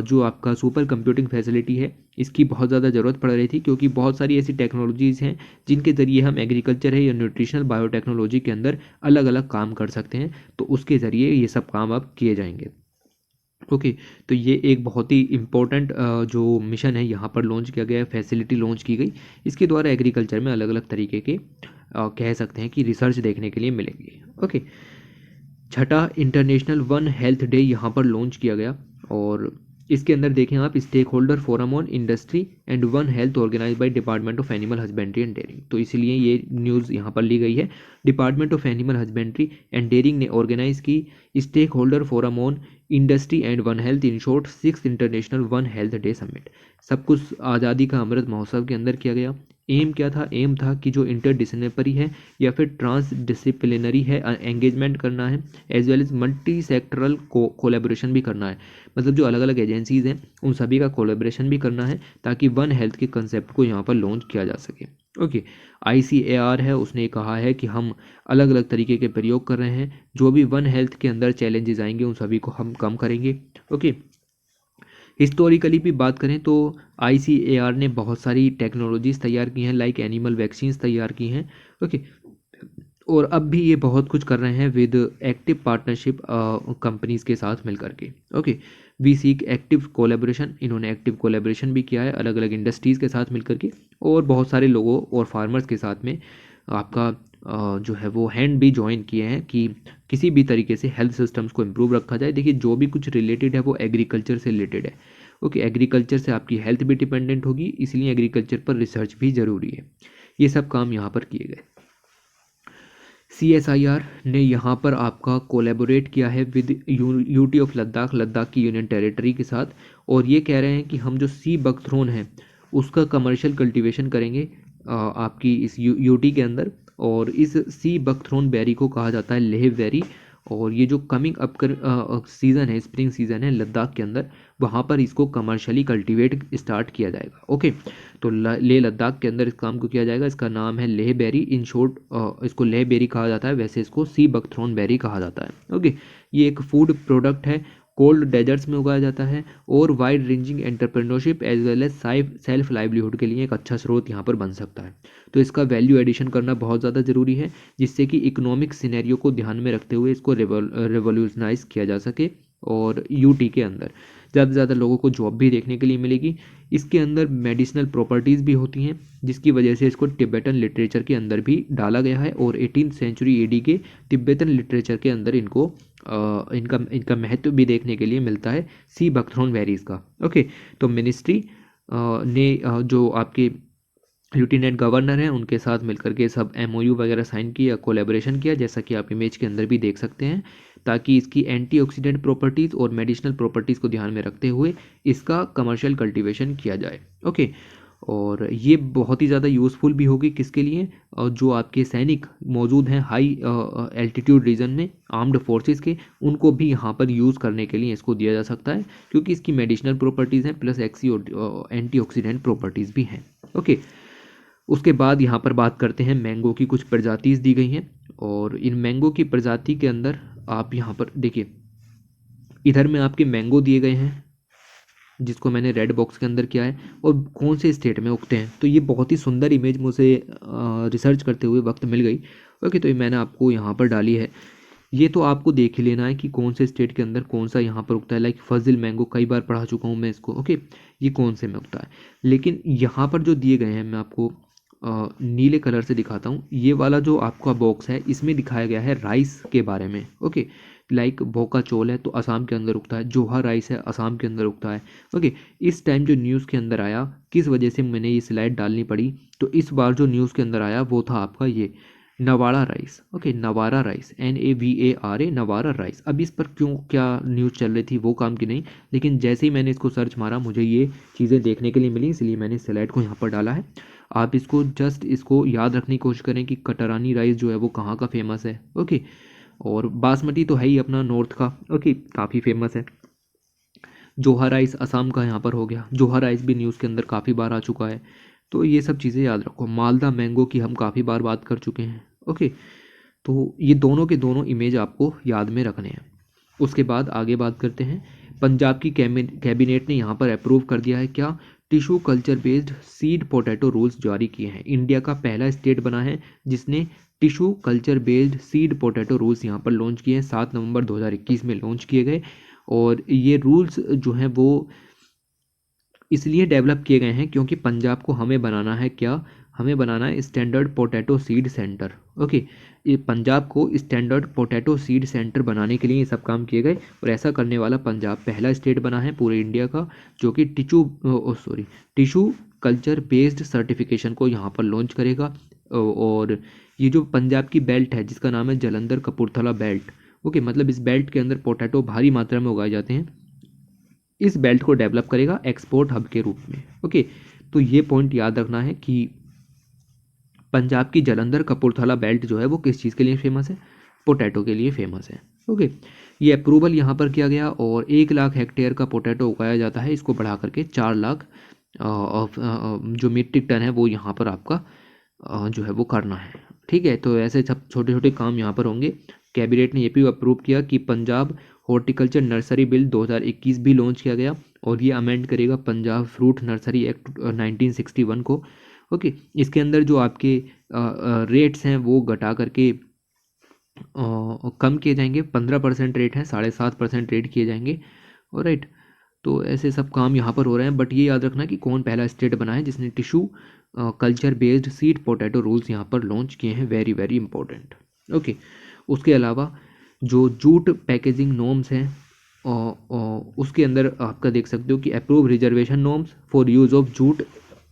जो आपका सुपर कंप्यूटिंग फैसिलिटी है इसकी बहुत ज़्यादा ज़रूरत पड़ रही थी, क्योंकि बहुत सारी ऐसी टेक्नोलॉजीज़ हैं जिनके ज़रिए हम एग्रीकल्चर है या न्यूट्रिशनल बायोटेक्नोलॉजी के अंदर अलग अलग काम कर सकते हैं, तो उसके ज़रिए ये सब काम अब किए जाएंगे। ओके, तो ये एक बहुत ही इम्पोर्टेंट जो मिशन है यहाँ पर लॉन्च किया गया है, फैसिलिटी लॉन्च की गई। इसके द्वारा एग्रीकल्चर में अलग अलग तरीके के कह सकते हैं कि रिसर्च देखने के लिए मिलेगी। ओके, छठा इंटरनेशनल वन हेल्थ डे यहाँ पर लॉन्च किया गया, और इसके अंदर देखें आप, stakeholder forum on industry and one health organise by department of animal husbandry and dairying. तो इसलिए ये न्यूज़ यहाँ पर ली गई है। Department of animal husbandry and dairying ने ऑर्गेनाइज की stakeholder forum on industry and one health in short 6th international one health day summit. सब कुछ आज़ादी का अमृत महोत्सव के अंदर किया गया। एम क्या था? एम था कि जो इंटरडिसिप्लिनरी है या फिर ट्रांस डिसिप्लिनरी है एंगेजमेंट करना है, as well as multi sectoral collaboration भी करना है। मतलब जो अलग अलग एजेंसीज हैं उन सभी का कोलेबोरेशन भी करना है, ताकि वन हेल्थ के कंसेप्ट को यहाँ पर लॉन्च किया जा सके। ओके, ICAR है, उसने कहा है कि हम अलग अलग तरीके के प्रयोग कर रहे हैं, जो भी वन हेल्थ के अंदर चैलेंजेस आएंगे उन सभी को हम कम करेंगे। ओके, हिस्टोरिकली भी बात करें तो ICAR ने बहुत सारी टेक्नोलॉजीज़ तैयार की हैं, लाइक एनिमल वैक्सीन्स तैयार की हैं। ओके, और अब भी ये बहुत कुछ कर रहे हैं विद एक्टिव पार्टनरशिप कंपनीज़ के साथ मिल करके। Okay, we seek active collaboration, इन्होंने एक्टिव कोलेबोरेशन भी किया है अलग अलग इंडस्ट्रीज़ के साथ मिल करके, और बहुत सारे लोगों और फार्मर्स के साथ में आपका जो है वो हैंड भी ज्वाइन किए हैं कि किसी भी तरीके से हेल्थ सिस्टम्स को इम्प्रूव रखा जाए। देखिए, जो भी कुछ रिलेटेड है वो एग्रीकल्चर से रिलेटेड है। ओके, एग्रीकल्चर से आपकी हेल्थ भी डिपेंडेंट होगी, इसलिए एग्रीकल्चर पर रिसर्च भी ज़रूरी है। ये सब काम यहाँ पर किए गए। CSIR ने यहाँ पर आपका कोलैबोरेट किया है with UT of Ladakh, Ladakh की यूनियन टेरिटरी के साथ, और ये कह रहे हैं कि हम जो सी बकथ्रोन है उसका कमर्शियल कल्टीवेशन करेंगे आपकी इस यूटी के अंदर, और इस सी बकथ्रोन बेरी को कहा जाता है लेह बेरी, और ये जो कमिंग अप कर सीज़न है, स्प्रिंग सीज़न है लद्दाख के अंदर, वहाँ पर इसको कमर्शियली कल्टीवेट स्टार्ट किया जाएगा। ओके, तो लेह लद्दाख के अंदर इस काम को किया जाएगा। इसका नाम है लेह बेरी, इन शॉर्ट इसको लेह बेरी कहा जाता है, वैसे इसको सी बकथ्रोन बेरी कहा जाता है। ओके, ये एक फूड प्रोडक्ट है, कोल्ड डेजर्ट्स में उगाया जाता है, और wide ranging entrepreneurship as well as self livelihood के लिए एक अच्छा स्रोत यहाँ पर बन सकता है। तो इसका वैल्यू एडिशन करना बहुत ज़्यादा ज़रूरी है, जिससे कि इकोनॉमिक सिनेरियो को ध्यान में रखते हुए इसको रेवोल्यूशनाइज किया जा सके, और यूटी के अंदर ज़्यादा से ज़्यादा लोगों को जॉब भी देखने के लिए मिलेगी। इसके अंदर मेडिसिनल प्रॉपर्टीज़ भी होती हैं, जिसकी वजह से इसको तिब्बतन लिटरेचर के अंदर भी डाला गया है, और 18th सेंचुरी AD के तिब्बतन लिटरेचर के अंदर इनको इनका महत्व भी देखने के लिए मिलता है, सी बकथ्रोन वेरीज का। ओके, तो मिनिस्ट्री ने जो आपके लेफ्टिनेंट गवर्नर हैं उनके साथ मिलकर के सब MOU वगैरह साइन किया, कोलैबोरेशन किया, जैसा कि आप इमेज के अंदर भी देख सकते हैं, ताकि इसकी एंटीऑक्सीडेंट प्रॉपर्टीज़ और मेडिसिनल प्रॉपर्टीज़ को ध्यान में रखते हुए इसका कमर्शियल कल्टीवेशन किया जाए। ओके, और ये बहुत ही ज़्यादा यूज़फुल भी होगी किसके लिए? जो आपके सैनिक मौजूद हैं हाई एल्टीट्यूड रीजन में, आर्म्ड फोर्सेस के, उनको भी यहाँ पर यूज़ करने के लिए इसको दिया जा सकता है, क्योंकि इसकी मेडिसिनल प्रॉपर्टीज़ हैं प्लस एंटीऑक्सीडेंट प्रॉपर्टीज़ भी हैं। ओके, उसके बाद यहाँ पर बात करते हैं मैंगो की कुछ प्रजातीज़ दी गई हैं, और इन मैंगो की प्रजाति के अंदर आप यहाँ पर देखिए, इधर में आपके मैंगो दिए गए हैं जिसको मैंने रेड बॉक्स के अंदर किया है, और कौन से स्टेट में उगते हैं। तो ये बहुत ही सुंदर इमेज मुझे रिसर्च करते हुए वक्त मिल गई। ओके, तो ये मैंने आपको यहाँ पर डाली है। ये तो आपको देख ही लेना है कि कौन से स्टेट के अंदर कौन सा यहाँ पर उगता है। लाइक फजिल मैंगो, कई बार पढ़ा चुका हूँ मैं इसको। ओके, ये कौन से में उगता है, लेकिन यहाँ पर जो दिए गए हैं मैं आपको नीले कलर से दिखाता हूँ। ये वाला जो आपका बॉक्स है इसमें दिखाया गया है राइस के बारे में। ओके, लाइक बोका चोल है तो असम के अंदर उगता है, जोहा राइस है असम के अंदर उगता है। ओके, इस टाइम जो न्यूज़ के अंदर आया, किस वजह से मैंने ये स्लाइड डालनी पड़ी, तो इस बार जो न्यूज़ के अंदर आया वो था आपका ये Navara rice. Okay, Navara rice, NAVARA, Navara rice. अब इस पर क्यों क्या न्यूज़ चल रही थी वो काम की नहीं, लेकिन जैसे ही मैंने इसको सर्च मारा मुझे ये चीज़ें देखने के लिए मिली, इसलिए मैंने स्लाइड को यहाँ पर डाला है। आप इसको जस्ट इसको याद रखने की कोशिश करें कि कटरानी राइस जो है वो कहाँ का फेमस है। ओके, और बासमती तो है ही अपना नॉर्थ का। ओके, काफ़ी फेमस है। जोहा राइस असम का यहाँ पर हो गया, जोहा राइस भी न्यूज़ के अंदर काफ़ी बार आ चुका है, तो ये सब चीज़ें याद रखो। मालदा मैंगो की हम काफ़ी बार बात कर चुके हैं। ओके, तो ये दोनों के दोनों इमेज आपको याद में रखने हैं। उसके बाद आगे बात करते हैं, पंजाब की कैबिनेट ने यहाँ पर अप्रूव कर दिया है क्या, tissue culture based seed potato rules जारी किए हैं। इंडिया का पहला स्टेट बना है जिसने tissue culture based seed potato rules यहाँ पर लॉन्च किए हैं। 7 नवंबर 2021 में लॉन्च किए गए और ये रूल्स जो हैं वो इसलिए डेवलप किए गए हैं क्योंकि पंजाब को हमें बनाना है क्या, हमें बनाना है standard potato seed centre. Okay, ये पंजाब को स्टैंडर्ड पोटैटो सीड सेंटर बनाने के लिए ये सब काम किए गए और ऐसा करने वाला पंजाब पहला स्टेट बना है पूरे इंडिया का जो कि टिश्यू कल्चर बेस्ड सर्टिफिकेशन को यहाँ पर लॉन्च करेगा। और ये जो पंजाब की बेल्ट है जिसका नाम है जालंधर कपूरथला बेल्ट, ओके, मतलब इस बेल्ट के अंदर पोटैटो भारी मात्रा में उगाए जाते हैं, इस बेल्ट को डेवलप करेगा एक्सपोर्ट हब के रूप में। ओके, तो ये पॉइंट याद रखना है कि पंजाब की जालंधर कपूरथला बेल्ट जो है वो किस चीज़ के लिए फेमस है, पोटैटो के लिए फेमस है। ओके, ये अप्रूवल यहाँ पर किया गया और 1 लाख हेक्टेयर का पोटैटो उगाया जाता है, इसको बढ़ा करके 4 लाख जो मीट्रिक टन है वो यहाँ पर आपका जो है वो करना है। ठीक है, तो ऐसे सब छोटे छोटे काम यहाँ पर होंगे। कैबिनेट ने ये भी अप्रूव किया कि पंजाब हॉर्टिकल्चर नर्सरी बिल 2021 भी लॉन्च किया गया और ये अमेंड करेगा पंजाब फ्रूट नर्सरी एक्ट 1961 को। ओके, इसके अंदर जो आपके रेट्स हैं वो घटा करके कम किए जाएंगे, 15% रेट है, 7.5% रेट किए जाएंगे। राइट, तो ऐसे सब काम यहाँ पर हो रहे हैं। बट ये याद रखना कि कौन पहला स्टेट बना है जिसने tissue culture based seed potato rules यहाँ पर लॉन्च किए हैं, वेरी वेरी इंपॉर्टेंट। ओके, उसके अलावा जो जूट पैकेजिंग नॉर्म्स हैं उसके अंदर आपका देख सकते हो कि approve reservation norms for use of jute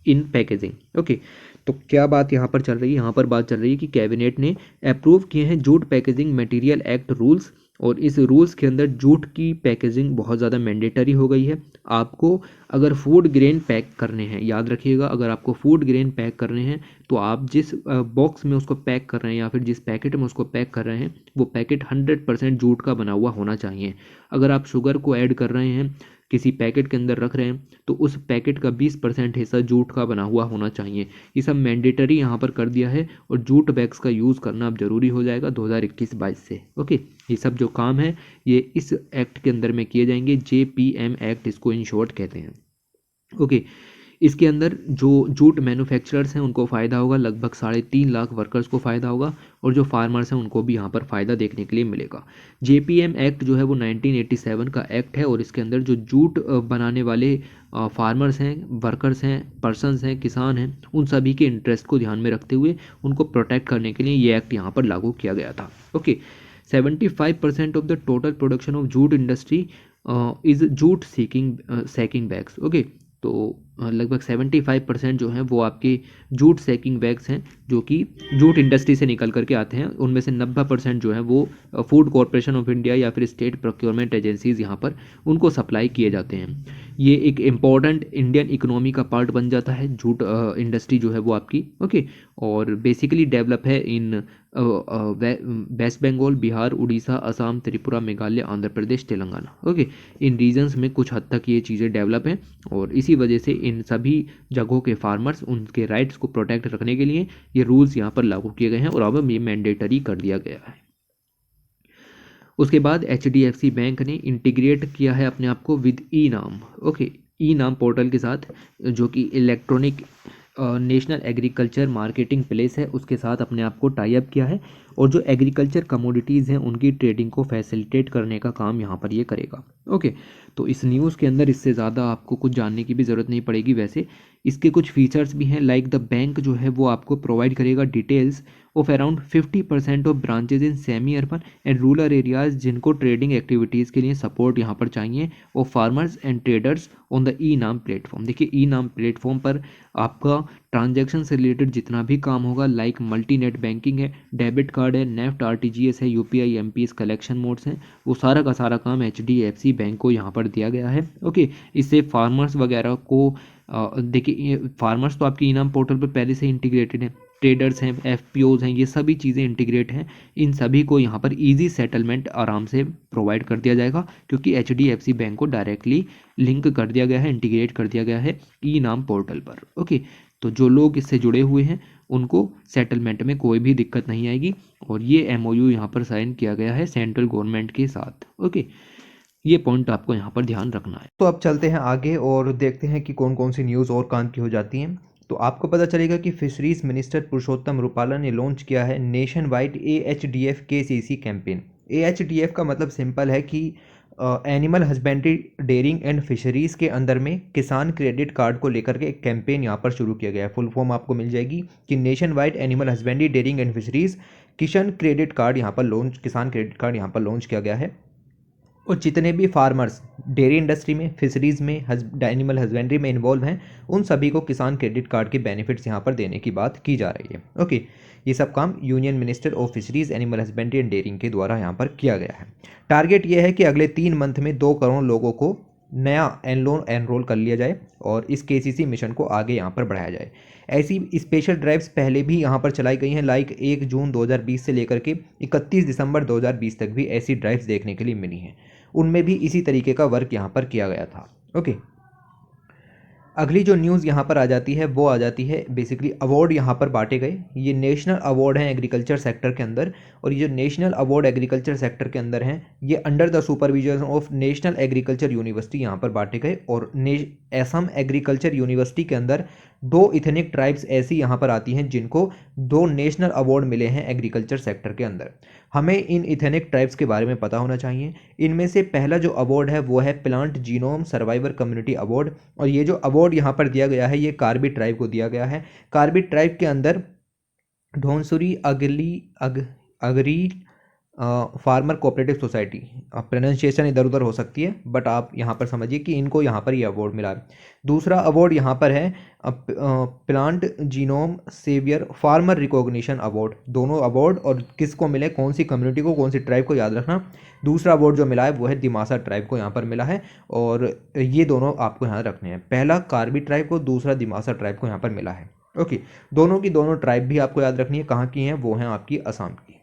in packaging. Okay, तो क्या बात यहाँ पर चल रही है, यहाँ पर बात चल रही है कि कैबिनेट ने अप्रूव किए हैं jute packaging material act rules और इस रूल्स के अंदर जूट की पैकेजिंग बहुत ज़्यादा मैंडेटरी हो गई है। आपको अगर फूड ग्रेन पैक करने हैं, याद रखिएगा, अगर आपको फूड ग्रेन पैक करने हैं तो आप जिस बॉक्स में उसको पैक कर रहे हैं या फिर जिस पैकेट में उसको पैक कर रहे हैं वो पैकेट 100% जूट का बना हुआ होना चाहिए। अगर आप शुगर को ऐड कर रहे हैं किसी पैकेट के अंदर रख रहे हैं तो उस पैकेट का 20% हिस्सा जूट का बना हुआ होना चाहिए। ये सब मैंडेटरी यहाँ पर कर दिया है और जूट बैग्स का यूज़ करना अब जरूरी हो जाएगा 2021-22 से। ओके, ये सब जो काम है ये इस एक्ट के अंदर में किए जाएंगे, JPM एक्ट इसको इन शॉर्ट कहते हैं। ओके, इसके अंदर जो जूट मैन्युफैक्चरर्स हैं उनको फ़ायदा होगा, लगभग 3.5 लाख वर्कर्स को फ़ायदा होगा और जो फार्मर्स हैं उनको भी यहाँ पर फ़ायदा देखने के लिए मिलेगा। JPM एक्ट जो है वो 1987 का एक्ट है और इसके अंदर जो जूट बनाने वाले फार्मर्स हैं, वर्कर्स हैं, पर्सनस हैं, किसान हैं, उन सभी के इंटरेस्ट को ध्यान में रखते हुए उनको प्रोटेक्ट करने के लिए ये एक्ट यहाँ पर लागू किया गया था। Okay, 75% of the total production of jute industry is jute sacking bags. Okay, तो लगभग 75% जो हैं वो आपके जूट सैकिंग बैग्स हैं जो कि जूट इंडस्ट्री से निकल करके आते हैं। उनमें से 90% जो है वो फूड कॉरपोरेशन ऑफ इंडिया या फिर स्टेट प्रोक्योरमेंट एजेंसीज यहाँ पर उनको सप्लाई किए जाते हैं। ये एक इम्पॉर्टेंट इंडियन इकोनॉमी का पार्ट बन जाता है जूट इंडस्ट्री जो है वो आपकी। ओके, और बेसिकली डेवलप है इन वेस्ट बंगाल, बिहार, उड़ीसा, असम, त्रिपुरा, मेघालय, आंध्र प्रदेश, तेलंगाना। ओके, इन रीजन्स में कुछ हद तक ये चीज़ें डेवलप हैं और इसी वजह से इन सभी जगहों के फार्मर्स उनके राइट्स को प्रोटेक्ट रखने के लिए ये रूल्स यहाँ पर लागू किए गए हैं और अब ये मैंडेटरी कर दिया गया है। उसके बाद HDFC बैंक ने इंटीग्रेट किया है अपने आप को with e-NAM. Okay, e-NAM portal के साथ जो कि electronic national agriculture marketing place है उसके साथ अपने आप को टाई अप किया है और जो एग्रीकल्चर कमोडिटीज़ हैं उनकी ट्रेडिंग को फैसिलिटेट करने का काम यहाँ पर ये करेगा। ओके, तो इस न्यूज़ के अंदर इससे ज़्यादा आपको कुछ जानने की भी ज़रूरत नहीं पड़ेगी। वैसे इसके कुछ फीचर्स भी हैं, लाइक द बैंक जो है वो आपको प्रोवाइड करेगा details of around 50% of branches in semi urban and rural areas जिनको ट्रेडिंग एक्टिविटीज़ के लिए सपोर्ट यहाँ पर चाहिए और farmers and traders on the e-NAM platform. देखिए, ई-नाम प्लेटफॉर्म पर आपका ट्रांजैक्शन से रिलेटेड जितना भी काम होगा, लाइक मल्टी नेट बैंकिंग है, डेबिट कार्ड है, नेफ्ट, RTGS है, UPI, MPS कलेक्शन मोड्स हैं, वो सारा का सारा काम HDFC बैंक को यहाँ पर दिया गया है। ओके, इससे फार्मर्स वगैरह को देखिए, फार्मर्स तो आपकी ई-नाम पोर्टल पर पहले से इंटीग्रेटेड हैं, ट्रेडर्स हैं, FPOs हैं, ये सभी चीज़ें इंटीग्रेट हैं। इन सभी को यहाँ पर इजी सेटलमेंट आराम से प्रोवाइड कर दिया जाएगा क्योंकि HDFC बैंक को डायरेक्टली लिंक कर दिया गया है, इंटीग्रेट कर दिया गया है ई-नाम पोर्टल पर। ओके, तो जो लोग इससे जुड़े हुए हैं उनको सेटलमेंट में कोई भी दिक्कत नहीं आएगी। और ये एमओयू यहाँ पर साइन किया गया है सेंट्रल गवर्नमेंट के साथ। ओके, ये पॉइंट आपको यहाँ पर ध्यान रखना है। तो अब चलते हैं आगे और देखते हैं कि कौन कौन सी न्यूज़ और काम की हो जाती हैं। तो आपको पता चलेगा कि फिशरीज मिनिस्टर पुरुषोत्तम रूपाला ने लॉन्च किया है nationwide AHDF KCC campaign. AHDF का मतलब सिंपल है कि animal husbandry dairying and fisheries के अंदर में किसान क्रेडिट कार्ड को लेकर के एक कैंपेन यहाँ पर शुरू किया गया है। फुल फॉर्म आपको मिल जाएगी कि nationwide animal husbandry dairying and fisheries किसान क्रेडिट कार्ड यहाँ पर लॉन्च किया गया है। और जितने भी फार्मर्स डेयरी इंडस्ट्री में, फिशरीज़ में, एनिमल हस्बेंड्री में इन्वॉल्व हैं, उन सभी को किसान क्रेडिट कार्ड के बेनिफिट्स यहाँ पर देने की बात की जा रही है। ओके, ये सब काम union minister of fisheries, animal husbandry and dairying के द्वारा यहाँ पर किया गया है। टारगेट ये है कि अगले 3 मंथ में 2 करोड़ लोगों को नया एनरोल कर लिया जाए और इस KCC मिशन को आगे यहाँ पर बढ़ाया जाए। ऐसी स्पेशल ड्राइव्स पहले भी यहाँ पर चलाई गई हैं, लाइक 1 जून 2020 से लेकर के 31 दिसंबर 2020 तक भी ऐसी ड्राइव्स देखने के लिए मिली हैं। उनमें भी इसी तरीके का वर्क यहाँ पर किया गया था। ओके, अगली जो न्यूज़ यहाँ पर आ जाती है वो आ जाती है बेसिकली अवार्ड यहाँ पर बांटे गए। ये नेशनल अवार्ड हैं एग्रीकल्चर सेक्टर के अंदर, और ये जो नेशनल अवार्ड एग्रीकल्चर सेक्टर के अंदर हैं ये under the supervision of national agriculture university यहाँ पर बांटे गए। और असम एग्रीकल्चर यूनिवर्सिटी के अंदर 2 इथनिक ट्राइब्स ऐसी यहाँ पर आती हैं जिनको 2 नेशनल अवार्ड मिले हैं एग्रीकल्चर सेक्टर के अंदर। हमें इन इथेनिक ट्राइब्स के बारे में पता होना चाहिए। इनमें से पहला जो अवार्ड है वो है plant genome survivor community award, और ये जो अवार्ड यहाँ पर दिया गया है ये कार्बी ट्राइब को दिया गया है। कार्बी ट्राइब के अंदर ढोंसुरी अगरी फार्मर कोऑपरेटिव सोसाइटी, प्रोनाउंसिएशन इधर उधर हो सकती है बट आप यहाँ पर समझिए कि इनको यहाँ पर ये अवार्ड मिला है। दूसरा अवार्ड यहाँ पर है plant genome saviour farmer recognition award. दोनों अवार्ड और किसको मिले, कौन सी कम्युनिटी को, कौन सी ट्राइब को, याद रखना। दूसरा अवार्ड जो मिला है वो है दिमासा ट्राइब को यहाँ पर मिला है, और ये दोनों आपको यहाँ रखने हैं। पहला कार्बी ट्राइब को, दूसरा दिमासा ट्राइब को यहाँ पर मिला है। ओके, दोनों की दोनों ट्राइब भी आपको याद रखनी है। कहाँ की हैं, वो हैं आपकी असम की।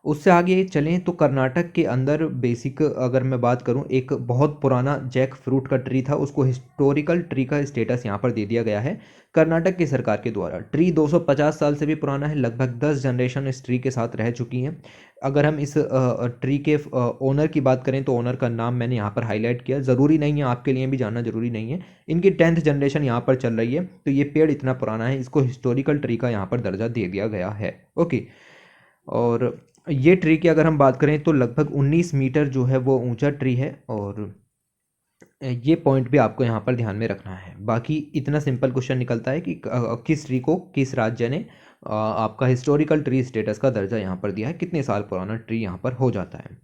उससे आगे चलें तो कर्नाटक के अंदर बेसिक अगर मैं बात करूं, एक बहुत पुराना जैक फ्रूट का ट्री था, उसको हिस्टोरिकल ट्री का स्टेटस यहां पर दे दिया गया है कर्नाटक की सरकार के द्वारा। ट्री 250 साल से भी पुराना है, लगभग 10 जनरेशन इस ट्री के साथ रह चुकी हैं। अगर हम इस ट्री के ओनर की बात करें तो ओनर का नाम मैंने यहाँ पर हाईलाइट किया, ज़रूरी नहीं है, आपके लिए भी जानना ज़रूरी नहीं है। इनकी 10th जनरेशन यहाँ पर चल रही है, तो ये पेड़ इतना पुराना है, इसको हिस्टोरिकल ट्री का यहाँ पर दर्जा दे दिया गया है। ओके, और ये ट्री की अगर हम बात करें तो लगभग 19 मीटर जो है वो ऊंचा ट्री है, और ये पॉइंट भी आपको यहाँ पर ध्यान में रखना है। बाकी इतना सिंपल क्वेश्चन निकलता है कि किस ट्री को किस राज्य ने आपका हिस्टोरिकल ट्री स्टेटस का दर्जा यहाँ पर दिया है, कितने साल पुराना ट्री यहाँ पर हो जाता है।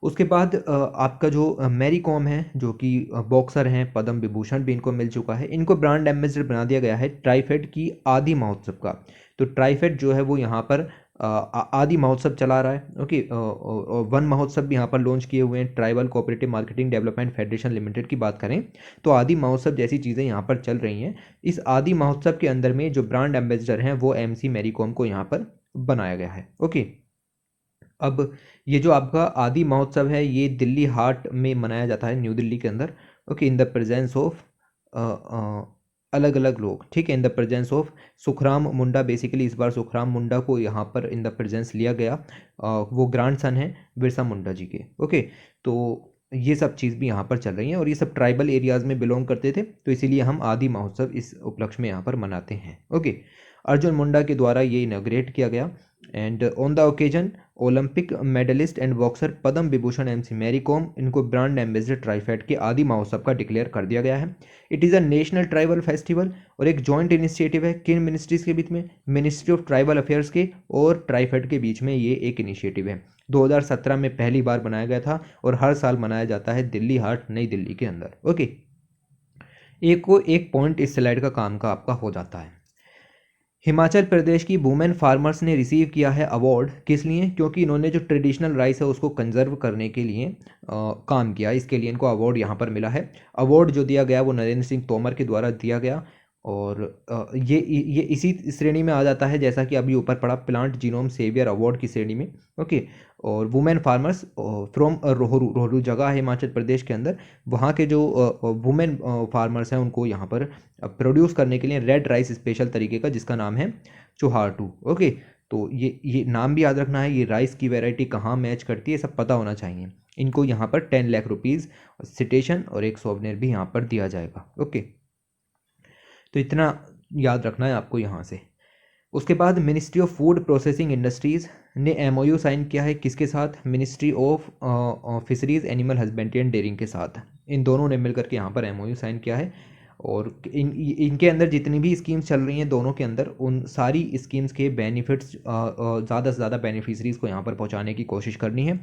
उसके बाद आपका जो मैरी कॉम है, जो कि बॉक्सर हैं, पद्म विभूषण भी इनको मिल चुका है। इनको ब्रांड एम्बेसडर बना दिया गया है ट्राइफेड की आदि महोत्सव का। तो ट्राइफेड जो है वो यहाँ पर आदि महोत्सव चला रहा है। ओके, वन महोत्सव भी यहाँ पर लॉन्च किए हुए हैं। Tribal cooperative marketing development federation limited की बात करें तो आदि महोत्सव जैसी चीज़ें यहाँ पर चल रही हैं। इस आदि महोत्सव के अंदर में जो ब्रांड एम्बेसडर हैं वो MC मैरी कॉम को यहाँ पर बनाया गया है। ओके, अब ये जो आपका आदि महोत्सव है ये दिल्ली हाट में मनाया जाता है, न्यू दिल्ली के अंदर। Okay, in the presence of अलग अलग लोग, ठीक है, in the presence of Sukhram Munda. Basically इस बार सुखराम मुंडा को यहाँ पर इन द प्रेजेंस लिया गया, वो ग्रैंड सन है बिरसा मुंडा जी के। ओके, तो ये सब चीज़ भी यहाँ पर चल रही हैं, और ये सब ट्राइबल एरियाज़ में बिलोंग करते थे, तो इसीलिए हम आदि महोत्सव इस उपलक्ष्य में यहाँ पर मनाते हैं। ओके, अर्जुन मुंडा के द्वारा ये इनॉग्रेट किया गया। And on the occasion Olympic medallist and boxer Padma Vibhushan MC Mary Kom, इनको ब्रांड एम्बेसडर ट्राइफेड के आदि महोत्सव का डिक्लेयर कर दिया गया है। It is a national tribal festival और एक जॉइंट इनिशिएटिव है किन मिनिस्ट्रीज़ के बीच में, मिनिस्ट्री ऑफ ट्राइबल अफेयर्स के और ट्राइफेड के बीच में ये एक इनिशिएटिव है। 2017 में पहली बार बनाया गया था और हर साल मनाया जाता है दिल्ली हाट नई दिल्ली के अंदर। ओके, एक पॉइंट इस स्लाइड का काम का आपका हो जाता है। हिमाचल प्रदेश की वुमेन फार्मर्स ने रिसीव किया है अवार्ड, किस लिए, क्योंकि इन्होंने जो ट्रेडिशनल राइस है उसको कंजर्व करने के लिए काम किया, इसके लिए इनको अवार्ड यहाँ पर मिला है। अवार्ड जो दिया गया वो नरेंद्र सिंह तोमर के द्वारा दिया गया, और ये इसी श्रेणी में आ जाता है जैसा कि अभी ऊपर पड़ा प्लांट जीनोम सेवियर अवार्ड की श्रेणी में। ओके, और women farmers from Rohru, Rohru जगह है हिमाचल प्रदेश के अंदर, वहाँ के जो वुमेन फार्मर्स हैं उनको यहाँ पर प्रोड्यूस करने के लिए रेड राइस स्पेशल तरीके का, जिसका नाम है चुहाटू। ओके, तो ये नाम भी याद रखना है, ये राइस की वैरायटी कहाँ मैच करती है सब पता होना चाहिए। इनको यहाँ पर 10 लाख रुपीज़ सिटेशन और एक सोवनेर भी यहाँ पर दिया जाएगा। ओके, तो इतना याद रखना है आपको यहाँ से। उसके बाद ministry of food processing industries ने एमओयू साइन किया है किसके साथ? Ministry of fisheries animal husbandry and dairying के साथ। इन दोनों ने मिलकर के यहाँ पर एमओयू साइन किया है और इनके अंदर जितनी भी स्कीम्स चल रही हैं दोनों के अंदर, उन सारी स्कीम्स के बेनिफिट्स ज़्यादा से ज़्यादा बेनिफिशरीज़ को यहाँ पर पहुँचाने की कोशिश करनी है।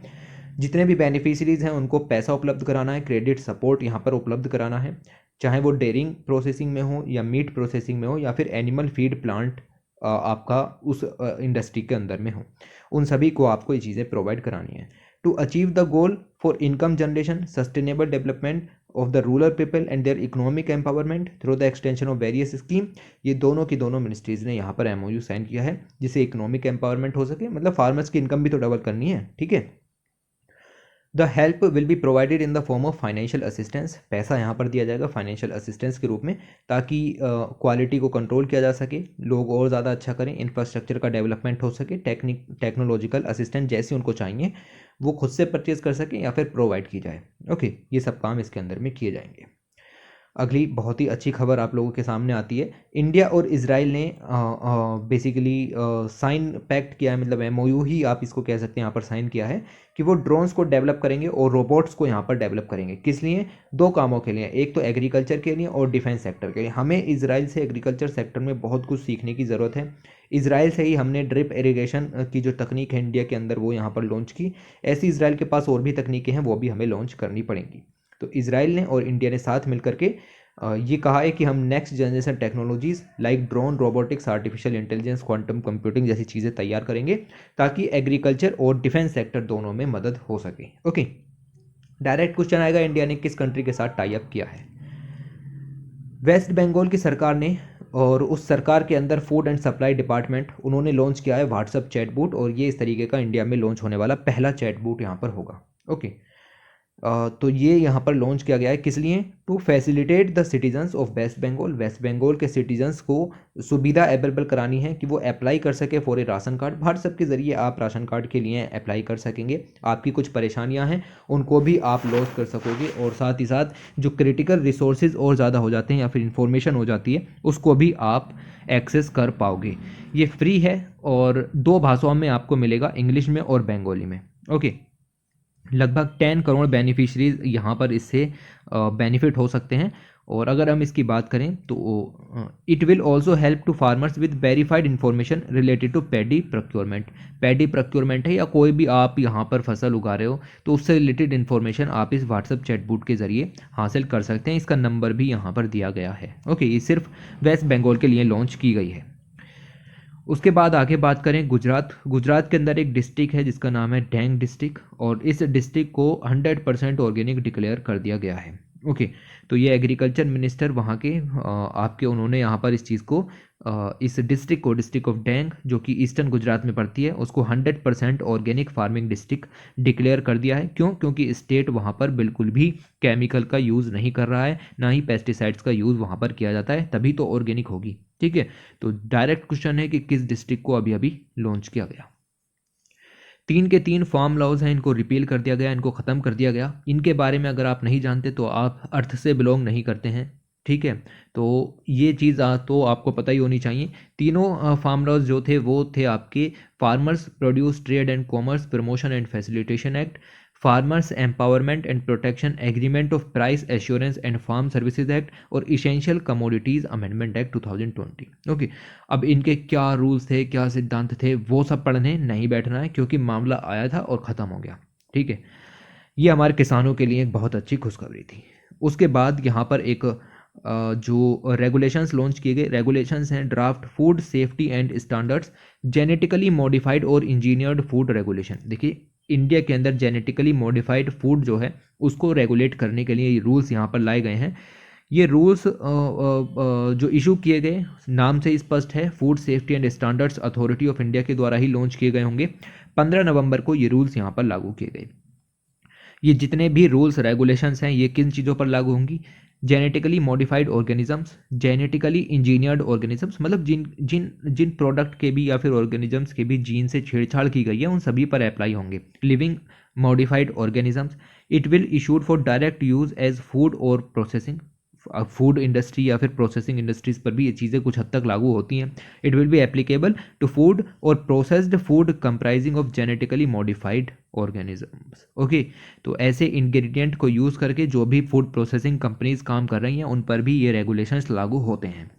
जितने भी बेनिफिशरीज़ हैं उनको पैसा उपलब्ध कराना है, क्रेडिट सपोर्ट यहाँ पर उपलब्ध कराना है, चाहे वो डेयरिंग प्रोसेसिंग में हो या मीट प्रोसेसिंग में हो या फिर एनिमल फीड प्लांट आपका उस इंडस्ट्री के अंदर में हो, उन सभी को आपको ये चीज़ें प्रोवाइड करानी है। To achieve the goal for income generation, sustainable development of the rural people and their economic empowerment through the extension of various scheme, ये दोनों की दोनों मिनिस्ट्रीज़ ने यहाँ पर एमओयू साइन किया है जिससे इकोनॉमिक एम्पावरमेंट हो सके, मतलब फार्मर्स की इनकम भी तो डबल करनी है। ठीक है, the help will be provided in the form of financial assistance, पैसा यहाँ पर दिया जाएगा फाइनेंशियल असिस्टेंस के रूप में, ताकि क्वालिटी को कंट्रोल किया जा सके, लोग और ज़्यादा अच्छा करें, इंफ्रास्ट्रक्चर का डेवलपमेंट हो सके, टेक्नोलॉजिकल असिस्टेंट जैसे उनको चाहिए वो खुद से परचेज कर सकें या फिर प्रोवाइड की जाए। ओके, ये सब काम इसके अंदर में किए जाएंगे। अगली बहुत ही अच्छी खबर आप लोगों के सामने आती है। इंडिया और इजराइल ने बेसिकली साइन पैक्ट किया है, मतलब एमओयू ही आप इसको कह सकते हैं, यहाँ पर साइन किया है कि वो ड्रोन्स को डेवलप करेंगे और रोबोट्स को यहाँ पर डेवलप करेंगे। किस लिए? दो कामों के लिए, एक तो एग्रीकल्चर के लिए और डिफेंस सेक्टर के लिए। हमें इजराइल से एग्रीकल्चर सेक्टर में बहुत कुछ सीखने की ज़रूरत है। इजराइल से ही हमने ड्रिप इरिगेशन की जो तकनीक है इंडिया के अंदर वो यहाँ पर लॉन्च की, ऐसी इजराइल के पास और भी तकनीकें हैं वो भी हमें लॉन्च करनी पड़ेंगी। तो इजराइल ने और इंडिया ने साथ मिलकर के ये कहा है कि हम next generation technologies like drone, robotics, artificial intelligence, quantum computing जैसी चीज़ें तैयार करेंगे ताकि एग्रीकल्चर और डिफेंस सेक्टर दोनों में मदद हो सके। ओके, डायरेक्ट क्वेश्चन आएगा, इंडिया ने किस कंट्री के साथ टाई अप किया है? वेस्ट बंगाल की सरकार ने, और उस सरकार के अंदर फूड एंड सप्लाई डिपार्टमेंट, उन्होंने लॉन्च किया है व्हाट्सएप चैटबॉट, और ये इस तरीके का इंडिया में लॉन्च होने वाला पहला चैटबॉट यहाँ पर होगा। ओके, तो ये यहाँ पर लॉन्च किया गया है किस लिए? To facilitate the citizens of West Bengal, West Bengal के सिटीजन्स को सुविधा अवेलेबल करानी है कि वो अप्लाई कर सके for a ration card. WhatsApp के ज़रिए आप राशन कार्ड के लिए अप्लाई कर सकेंगे, आपकी कुछ परेशानियां हैं उनको भी आप लॉस कर सकोगे, और साथ ही साथ जो क्रिटिकल रिसोर्सेज और ज़्यादा हो जाते हैं या फिर इंफॉर्मेशन हो जाती है उसको भी आप एक्सेस कर पाओगे। ये फ्री है और 2 भाषाओं में आपको मिलेगा, इंग्लिश में और बंगाली में। ओके, लगभग 10 करोड़ बेनिफिशरीज यहाँ पर इससे बेनिफिट हो सकते हैं। और अगर हम इसकी बात करें तो it will also help to farmers with verified information related to paddy procurement. Paddy procurement है या कोई भी आप यहाँ पर फसल उगा रहे हो तो उससे रिलेटेड इन्फॉर्मेशन आप इस व्हाट्सएप चैटबॉट के जरिए हासिल कर सकते हैं। इसका नंबर भी यहाँ पर दिया गया है। ओके, ये सिर्फ वेस्ट बंगाल के लिए लॉन्च की गई है। उसके बाद आगे बात करें गुजरात के अंदर एक डिस्ट्रिक्ट है जिसका नाम है डैंग डिस्ट्रिक्ट, और इस डिस्ट्रिक्ट को 100% ऑर्गेनिक डिक्लेयर कर दिया गया है। ओके, तो ये एग्रीकल्चर मिनिस्टर वहाँ के आपके उन्होंने यहाँ पर इस चीज़ को इस डिस्ट्रिक्ट को, डिस्ट्रिक्ट ऑफ डैंग जो कि ईस्टर्न गुजरात में पड़ती है, उसको 100% ऑर्गेनिक फार्मिंग डिस्ट्रिक्ट डिक्लेयर कर दिया है। क्यों? क्योंकि स्टेट वहाँ पर बिल्कुल भी केमिकल का यूज़ नहीं कर रहा है, ना ही पेस्टिसाइड्स का यूज़ वहाँ पर किया जाता है, तभी तो ऑर्गेनिक होगी। ठीक है, तो डायरेक्ट क्वेश्चन है कि किस डिस्ट्रिक्ट को अभी अभी लॉन्च किया गया? 3 के 3 फार्म लॉज हैं, इनको रिपील कर दिया गया, इनको ख़त्म कर दिया गया। इनके बारे में अगर आप नहीं जानते तो आप अर्थ से बिलोंग नहीं करते हैं। ठीक है, तो ये चीज़ तो आपको पता ही होनी चाहिए। तीनों फार्म लॉज जो थे वो थे आपके farmers produce trade and commerce promotion and facilitation act, farmers empowerment and protection agreement of price assurance and farm services act, और essential commodities amendment act 2020। Okay, अब इनके क्या रूल्स थे, क्या सिद्धांत थे, वो सब पढ़ने नहीं बैठना है क्योंकि मामला आया था और ख़त्म हो गया। ठीक है, ये हमारे किसानों के लिए एक बहुत अच्छी खुशखबरी थी। उसके बाद यहाँ पर एक जो रेगुलेशंस लॉन्च किए गए, रेगुलेशंस हैं draft food safety and standards genetically modified और इंजीनियर्ड फूड रेगुलेशन। देखिए, इंडिया के अंदर जेनेटिकली मॉडिफाइड फूड जो है उसको रेगुलेट करने के लिए ये रूल्स यहाँ पर लाए गए हैं। ये रूल्स जो इशू किए गए नाम से स्पष्ट है, food safety and standards authority of India के द्वारा ही लॉन्च किए गए होंगे। 15 नवंबर को ये रूल्स यहाँ पर लागू किए गए। ये जितने भी रूल्स रेगुलेशंस हैं ये किन चीज़ों पर लागू होंगी? Genetically modified organisms, genetically engineered organisms, मतलब जिन जिन जिन प्रोडक्ट के भी या फिर ऑर्गेनिजम्स के भी जीन से छेड़छाड़ की गई है उन सभी पर अप्लाई होंगे। Living modified organisms, it will issued for direct use as food और प्रोसेसिंग। फूड इंडस्ट्री या फिर प्रोसेसिंग इंडस्ट्रीज पर भी ये चीज़ें कुछ हद तक लागू होती हैं। It will be applicable to food और processed food comprising of genetically modified organisms. Okay, तो ऐसे इंग्रेडिएंट को यूज़ करके जो भी फूड प्रोसेसिंग कंपनीज काम कर रही हैं उन पर भी ये रेगुलेशंस लागू होते हैं।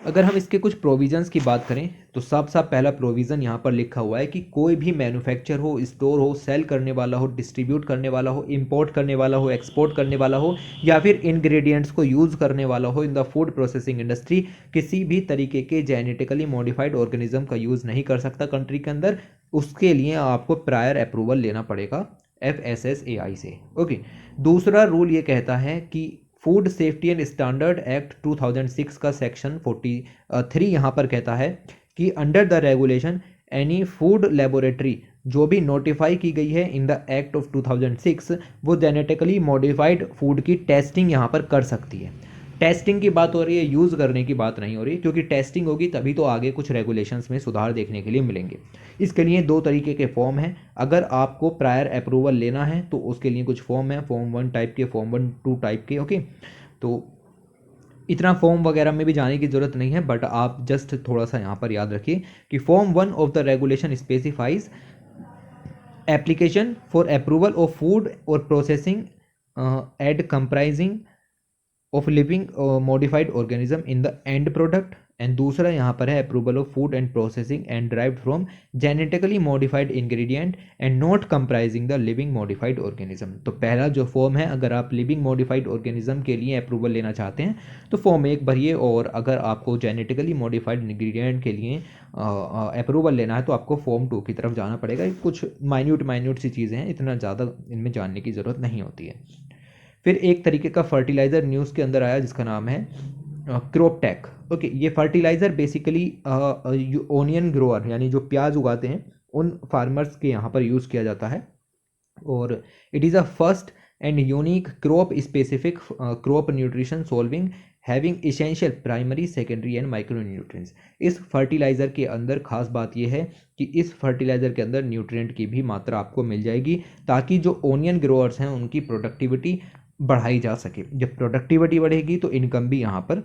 अगर हम इसके कुछ प्रोविजंस की बात करें तो साफ साफ पहला प्रोविज़न यहाँ पर लिखा हुआ है कि कोई भी मैन्युफैक्चर हो, स्टोर हो, सेल करने वाला हो, डिस्ट्रीब्यूट करने वाला हो, इंपोर्ट करने वाला हो, एक्सपोर्ट करने वाला हो या फिर इंग्रेडिएंट्स को यूज़ करने वाला हो इन द फूड प्रोसेसिंग इंडस्ट्री, किसी भी तरीके के जेनेटिकली मॉडिफाइड ऑर्गेनिज्म का यूज़ नहीं कर सकता कंट्री के अंदर। उसके लिए आपको प्रायर अप्रूवल लेना पड़ेगा FSSAI से। ओके, दूसरा रूल ये कहता है कि food safety and standard act 2006 का सेक्शन 43 यहाँ पर कहता है कि under the regulation any food laboratory जो भी नोटिफाई की गई है इन द एक्ट ऑफ 2006 वो जेनेटिकली मॉडिफाइड फूड की टेस्टिंग यहाँ पर कर सकती है। टेस्टिंग की बात हो रही है, यूज़ करने की बात नहीं हो रही, क्योंकि टेस्टिंग होगी तभी तो आगे कुछ रेगुलेशंस में सुधार देखने के लिए मिलेंगे। इसके लिए दो तरीके के फॉर्म हैं। अगर आपको प्रायर अप्रूवल लेना है तो उसके लिए कुछ फॉर्म है, फॉर्म 1 टाइप के, फॉर्म 1 2 टाइप के। ओके, तो इतना फॉर्म वगैरह में भी जाने की ज़रूरत नहीं है, बट आप जस्ट थोड़ा सा यहाँ पर याद रखिए कि form 1 of the regulation specifies application for approval of food और processing aid comprising of living modified organism in the end product, and दूसरा यहाँ पर है approval of food and processing and derived from genetically modified ingredient and not comprising the living modified organism. तो पहला जो form है, अगर आप लिविंग मॉडिफाइड ऑर्गेनिज्म के लिए अप्रूवल लेना चाहते हैं तो फॉर्म 1 भरिए, और अगर आपको जेनेटिकली मॉडिफाइड इंग्रेडिएंट के लिए अप्रूवल लेना है तो आपको फॉर्म 2 की तरफ जाना पड़ेगा। कुछ माइन्यूट सी चीज़ें हैं, इतना ज़्यादा इनमें जानने की ज़रूरत नहीं होती है। फिर एक तरीके का फर्टिलाइज़र न्यूज़ के अंदर आया जिसका नाम है क्रॉपटेक। ओके, ये फर्टिलाइज़र बेसिकली ओनियन ग्रोअर यानी जो प्याज उगाते हैं उन फार्मर्स के यहाँ पर यूज़ किया जाता है, और it is a first and unique crop specific crop nutrition solving having essential primary secondary and micro nutrients. इस फर्टिलाइज़र के अंदर खास बात यह है कि इस फर्टिलाइज़र के अंदर न्यूट्रिएंट की भी मात्रा आपको मिल जाएगी, ताकि जो ओनियन ग्रोअर्स हैं उनकी प्रोडक्टिविटी बढ़ाई जा सके। जब प्रोडक्टिविटी बढ़ेगी तो इनकम भी यहाँ पर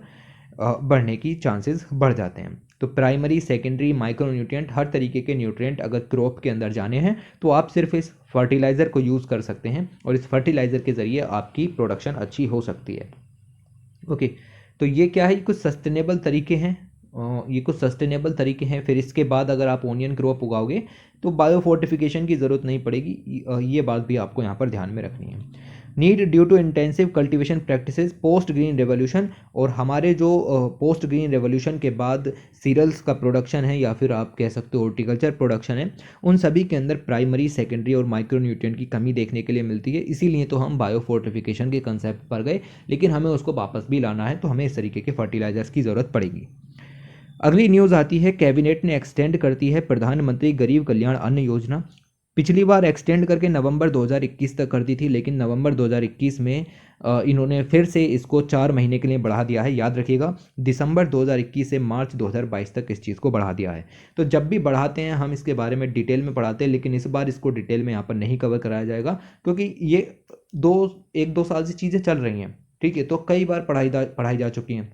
बढ़ने की चांसेस बढ़ जाते हैं। तो प्राइमरी, सेकेंडरी, माइक्रो न्यूट्रिएंट, हर तरीके के न्यूट्रिएंट अगर क्रॉप के अंदर जाने हैं तो आप सिर्फ इस फर्टिलाइज़र को यूज़ कर सकते हैं, और इस फर्टिलाइज़र के ज़रिए आपकी प्रोडक्शन अच्छी हो सकती है। ओके, तो ये क्या है, कुछ सस्टेनेबल तरीके हैं, ये कुछ सस्टेनेबल तरीके हैं। फिर इसके बाद अगर आप ओनियन क्रॉप उगाओगे तो बायो फोर्टिफिकेशन की ज़रूरत नहीं पड़ेगी, ये बात भी आपको यहाँ पर ध्यान में रखनी है। Need due to intensive cultivation practices post green revolution, और हमारे जो पोस्ट ग्रीन रेवोल्यूशन के बाद सीरियल्स का प्रोडक्शन है या फिर आप कह सकते हो हॉर्टिकल्चर प्रोडक्शन है, उन सभी के अंदर प्राइमरी, सेकेंडरी और माइक्रो न्यूट्रिएंट की कमी देखने के लिए मिलती है। इसीलिए तो हम बायो फोर्टिफिकेशन के कंसेप्ट पर गए, लेकिन हमें उसको वापस भी लाना है तो हमें इस तरीके के फर्टिलाइजर्स की ज़रूरत पड़ेगी। अगली न्यूज़ आती है, कैबिनेट ने एक्सटेंड करती है प्रधानमंत्री गरीब कल्याण अन्न योजना। पिछली बार एक्सटेंड करके नवंबर 2021 तक कर दी थी, लेकिन नवंबर 2021 में इन्होंने फिर से इसको 4 महीने के लिए बढ़ा दिया है। याद रखिएगा, दिसंबर 2021 से मार्च 2022 तक इस चीज़ को बढ़ा दिया है। तो जब भी बढ़ाते हैं हम इसके बारे में डिटेल में पढ़ाते हैं, लेकिन इस बार इसको डिटेल में यहाँ पर नहीं कवर कराया जाएगा, क्योंकि ये 1-2 साल से चीज़ें चल रही हैं। ठीक है, तो कई बार पढ़ाई जा चुकी हैं,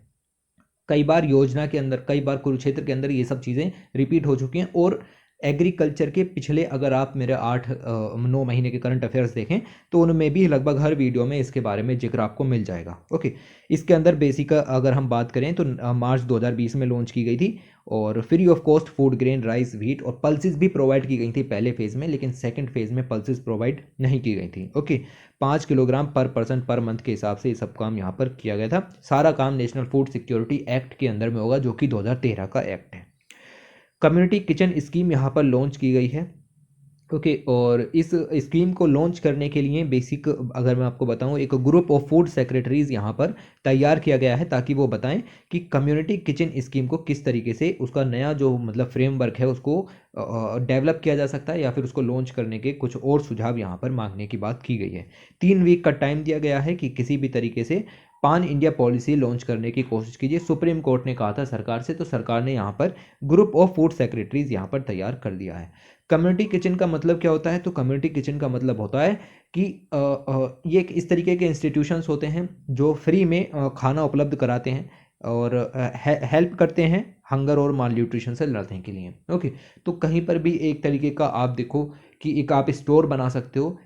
कई बार योजना के अंदर, कई बार कुरुक्षेत्र के अंदर ये सब चीज़ें रिपीट हो चुकी हैं। और एग्रीकल्चर के पिछले अगर आप मेरे 8-9 महीने के करंट अफेयर्स देखें तो उनमें भी लगभग हर वीडियो में इसके बारे में जिक्र आपको मिल जाएगा। ओके, इसके अंदर बेसिक अगर हम बात करें तो मार्च 2020 में लॉन्च की गई थी, और free of cost food grain, rice, wheat और पल्सेस भी प्रोवाइड की गई थी पहले फेज़ में, लेकिन सेकंड फेज़ में पल्सेस प्रोवाइड नहीं की गई थी। ओके, 5 किलोग्राम पर पर्सन पर मंथ के हिसाब से ये सब काम यहाँ पर किया गया था। सारा काम नेशनल फूड सिक्योरिटी एक्ट के अंदर में होगा, जो कि 2013 का एक्ट है। कम्युनिटी किचन स्कीम यहाँ पर लॉन्च की गई है। ओके और इस स्कीम को लॉन्च करने के लिए बेसिक अगर मैं आपको बताऊं एक ग्रुप ऑफ फूड सेक्रेटरीज यहाँ पर तैयार किया गया है ताकि वो बताएं कि कम्युनिटी किचन स्कीम को किस तरीके से उसका नया जो मतलब फ्रेमवर्क है उसको डेवलप किया जा सकता है या फिर उसको लॉन्च करने के कुछ और सुझाव यहाँ पर मांगने की बात की गई है। 3 वीक का टाइम दिया गया है कि किसी भी तरीके से पान इंडिया पॉलिसी लॉन्च करने की कोशिश कीजिए। सुप्रीम कोर्ट ने कहा था सरकार से, तो सरकार ने यहाँ पर ग्रुप ऑफ फूड सेक्रेटरीज यहाँ पर तैयार कर दिया है। कम्युनिटी किचन का मतलब क्या होता है? तो कम्युनिटी किचन का मतलब होता है कि ये एक इस तरीके के इंस्टीट्यूशंस होते हैं जो फ्री में खाना उपलब्ध कराते हैं और हेल्प करते हैं हंगर और माल न्यूट्रिशन से लड़ने के लिए। ओके, तो कहीं पर भी एक तरीके का आप देखो कि एक आप स्टोर बना सकते हो,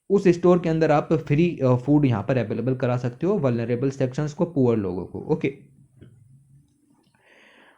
उस स्टोर के अंदर आप फ्री फूड यहाँ पर अवेलेबल करा सकते हो वल्नरेबल सेक्शंस को, पुअर लोगों को। ओके,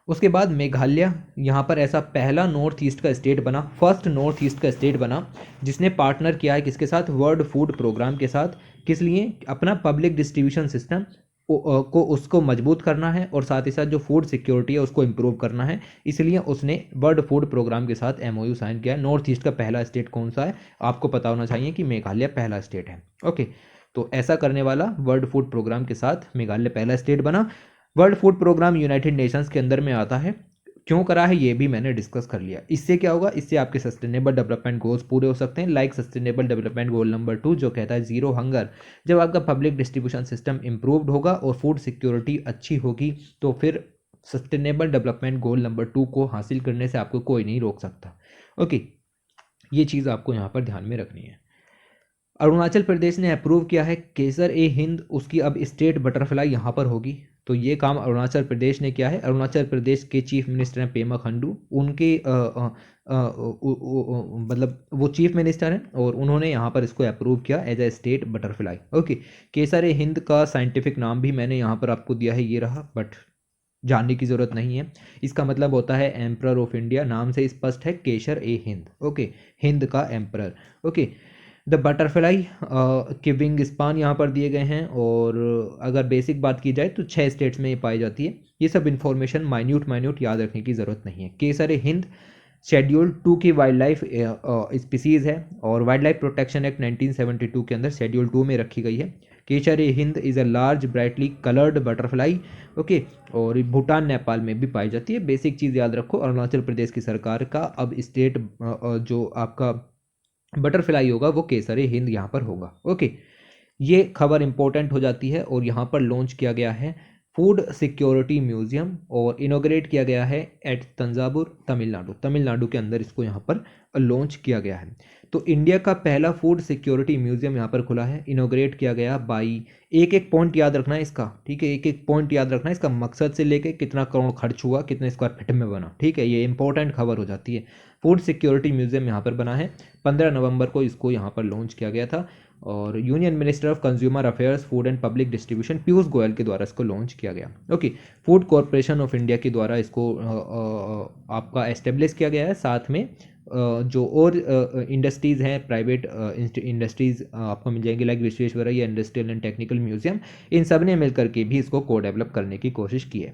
उसके बाद मेघालय यहाँ पर ऐसा पहला नॉर्थ ईस्ट का स्टेट बना, फर्स्ट नॉर्थ ईस्ट का स्टेट बना जिसने पार्टनर किया है किसके साथ? वर्ल्ड फूड प्रोग्राम के साथ। किस लिए? अपना पब्लिक डिस्ट्रीब्यूशन सिस्टम को उसको मजबूत करना है और साथ ही साथ जो फूड सिक्योरिटी है उसको इम्प्रूव करना है, इसलिए उसने वर्ल्ड फूड प्रोग्राम के साथ एमओयू साइन किया है। नॉर्थ ईस्ट का पहला स्टेट कौन सा है? आपको पता होना चाहिए कि मेघालय पहला स्टेट है। ओके, तो ऐसा करने वाला वर्ल्ड फूड प्रोग्राम के साथ मेघालय पहला स्टेट बना। World food programme united nations के अंदर में आता है, क्यों करा है ये भी मैंने डिस्कस कर लिया। इससे क्या होगा? इससे आपके सस्टेनेबल डेवलपमेंट गोल्स पूरे हो सकते हैं, like sustainable development goal number 2 जो कहता है जीरो हंगर। जब आपका पब्लिक डिस्ट्रीब्यूशन सिस्टम इंप्रूव्ड होगा और फूड सिक्योरिटी अच्छी होगी तो फिर सस्टेनेबल डेवलपमेंट गोल नंबर 2 को हासिल करने से आपको कोई नहीं रोक सकता। ओके, ये चीज़ आपको यहाँ पर ध्यान में रखनी है। अरुणाचल प्रदेश ने अप्रूव किया है केसर ए हिंद, उसकी अब स्टेट बटरफ्लाई यहाँ पर होगी। तो ये काम अरुणाचल प्रदेश ने किया है। अरुणाचल प्रदेश के चीफ मिनिस्टर हैं पेमा खंडू, उनके मतलब वो चीफ मिनिस्टर हैं और उन्होंने यहाँ पर इसको अप्रूव किया as a state butterfly. Okay, Kaiser i Hind का साइंटिफिक नाम भी मैंने यहाँ पर आपको दिया है, ये रहा, बट जानने की जरूरत नहीं है। इसका मतलब होता है एम्परर ऑफ इंडिया, नाम से स्पष्ट है केसर ए हिंद। ओके, हिंद का एम्परर। ओके, द बटरफ्लाई के विंग स्पान यहाँ पर दिए गए हैं और अगर बेसिक बात की जाए तो 6 स्टेट्स में ये पाई जाती है। ये सब इन्फॉर्मेशन माइन्यूट याद रखने की ज़रूरत नहीं है। केसर हिंद शेड्यूल 2 की वाइल्ड लाइफ स्पीसीज़ है और वाइल्ड लाइफ प्रोटेक्शन एक्ट 1972 के अंदर शेड्यूल 2 में रखी गई है। Kaiser Hind is a large brightly coloured butterfly. Okay, और भूटान नेपाल में भी पाई जाती है। बेसिक चीज़ याद रखो, अरुणाचल प्रदेश की सरकार का अब स्टेट जो आपका बटरफ्लाई होगा वो केसर हिंद यहाँ पर होगा। ओके, ये खबर इंपॉर्टेंट हो जाती है और यहाँ पर लॉन्च किया गया है फूड सिक्योरिटी म्यूजियम और इनोग्रेट किया गया है एट तंजावुर तमिलनाडु के अंदर इसको यहाँ पर लॉन्च किया गया है। तो इंडिया का पहला फूड सिक्योरिटी म्यूजियम यहाँ पर खुला है, इनोग्रेट किया गया बाई। एक एक पॉइंट याद रखना है इसका, ठीक है, एक एक पॉइंट याद रखना है इसका, मकसद से लेके कितना करोड़ खर्च हुआ, कितने स्क्वायर फीट में बना, ठीक है, ये इंपॉर्टेंट खबर हो जाती है। फूड सिक्योरिटी म्यूजियम यहाँ पर बना है, 15 नवंबर को इसको यहाँ पर लॉन्च किया गया था और union minister of consumer affairs food and public distribution Piyush Goyal के द्वारा इसको लॉन्च किया गया। Okay, food corporation of India के द्वारा इसको आपका एस्टेब्लिश किया गया है। साथ में जो और इंडस्ट्रीज़ हैं, प्राइवेट इंडस्ट्रीज़ आपको मिल जाएंगी, like Visvesvaraya industrial and technical museum, इन सब ने मिलकर के भी इसको को डेवलप करने की कोशिश की है।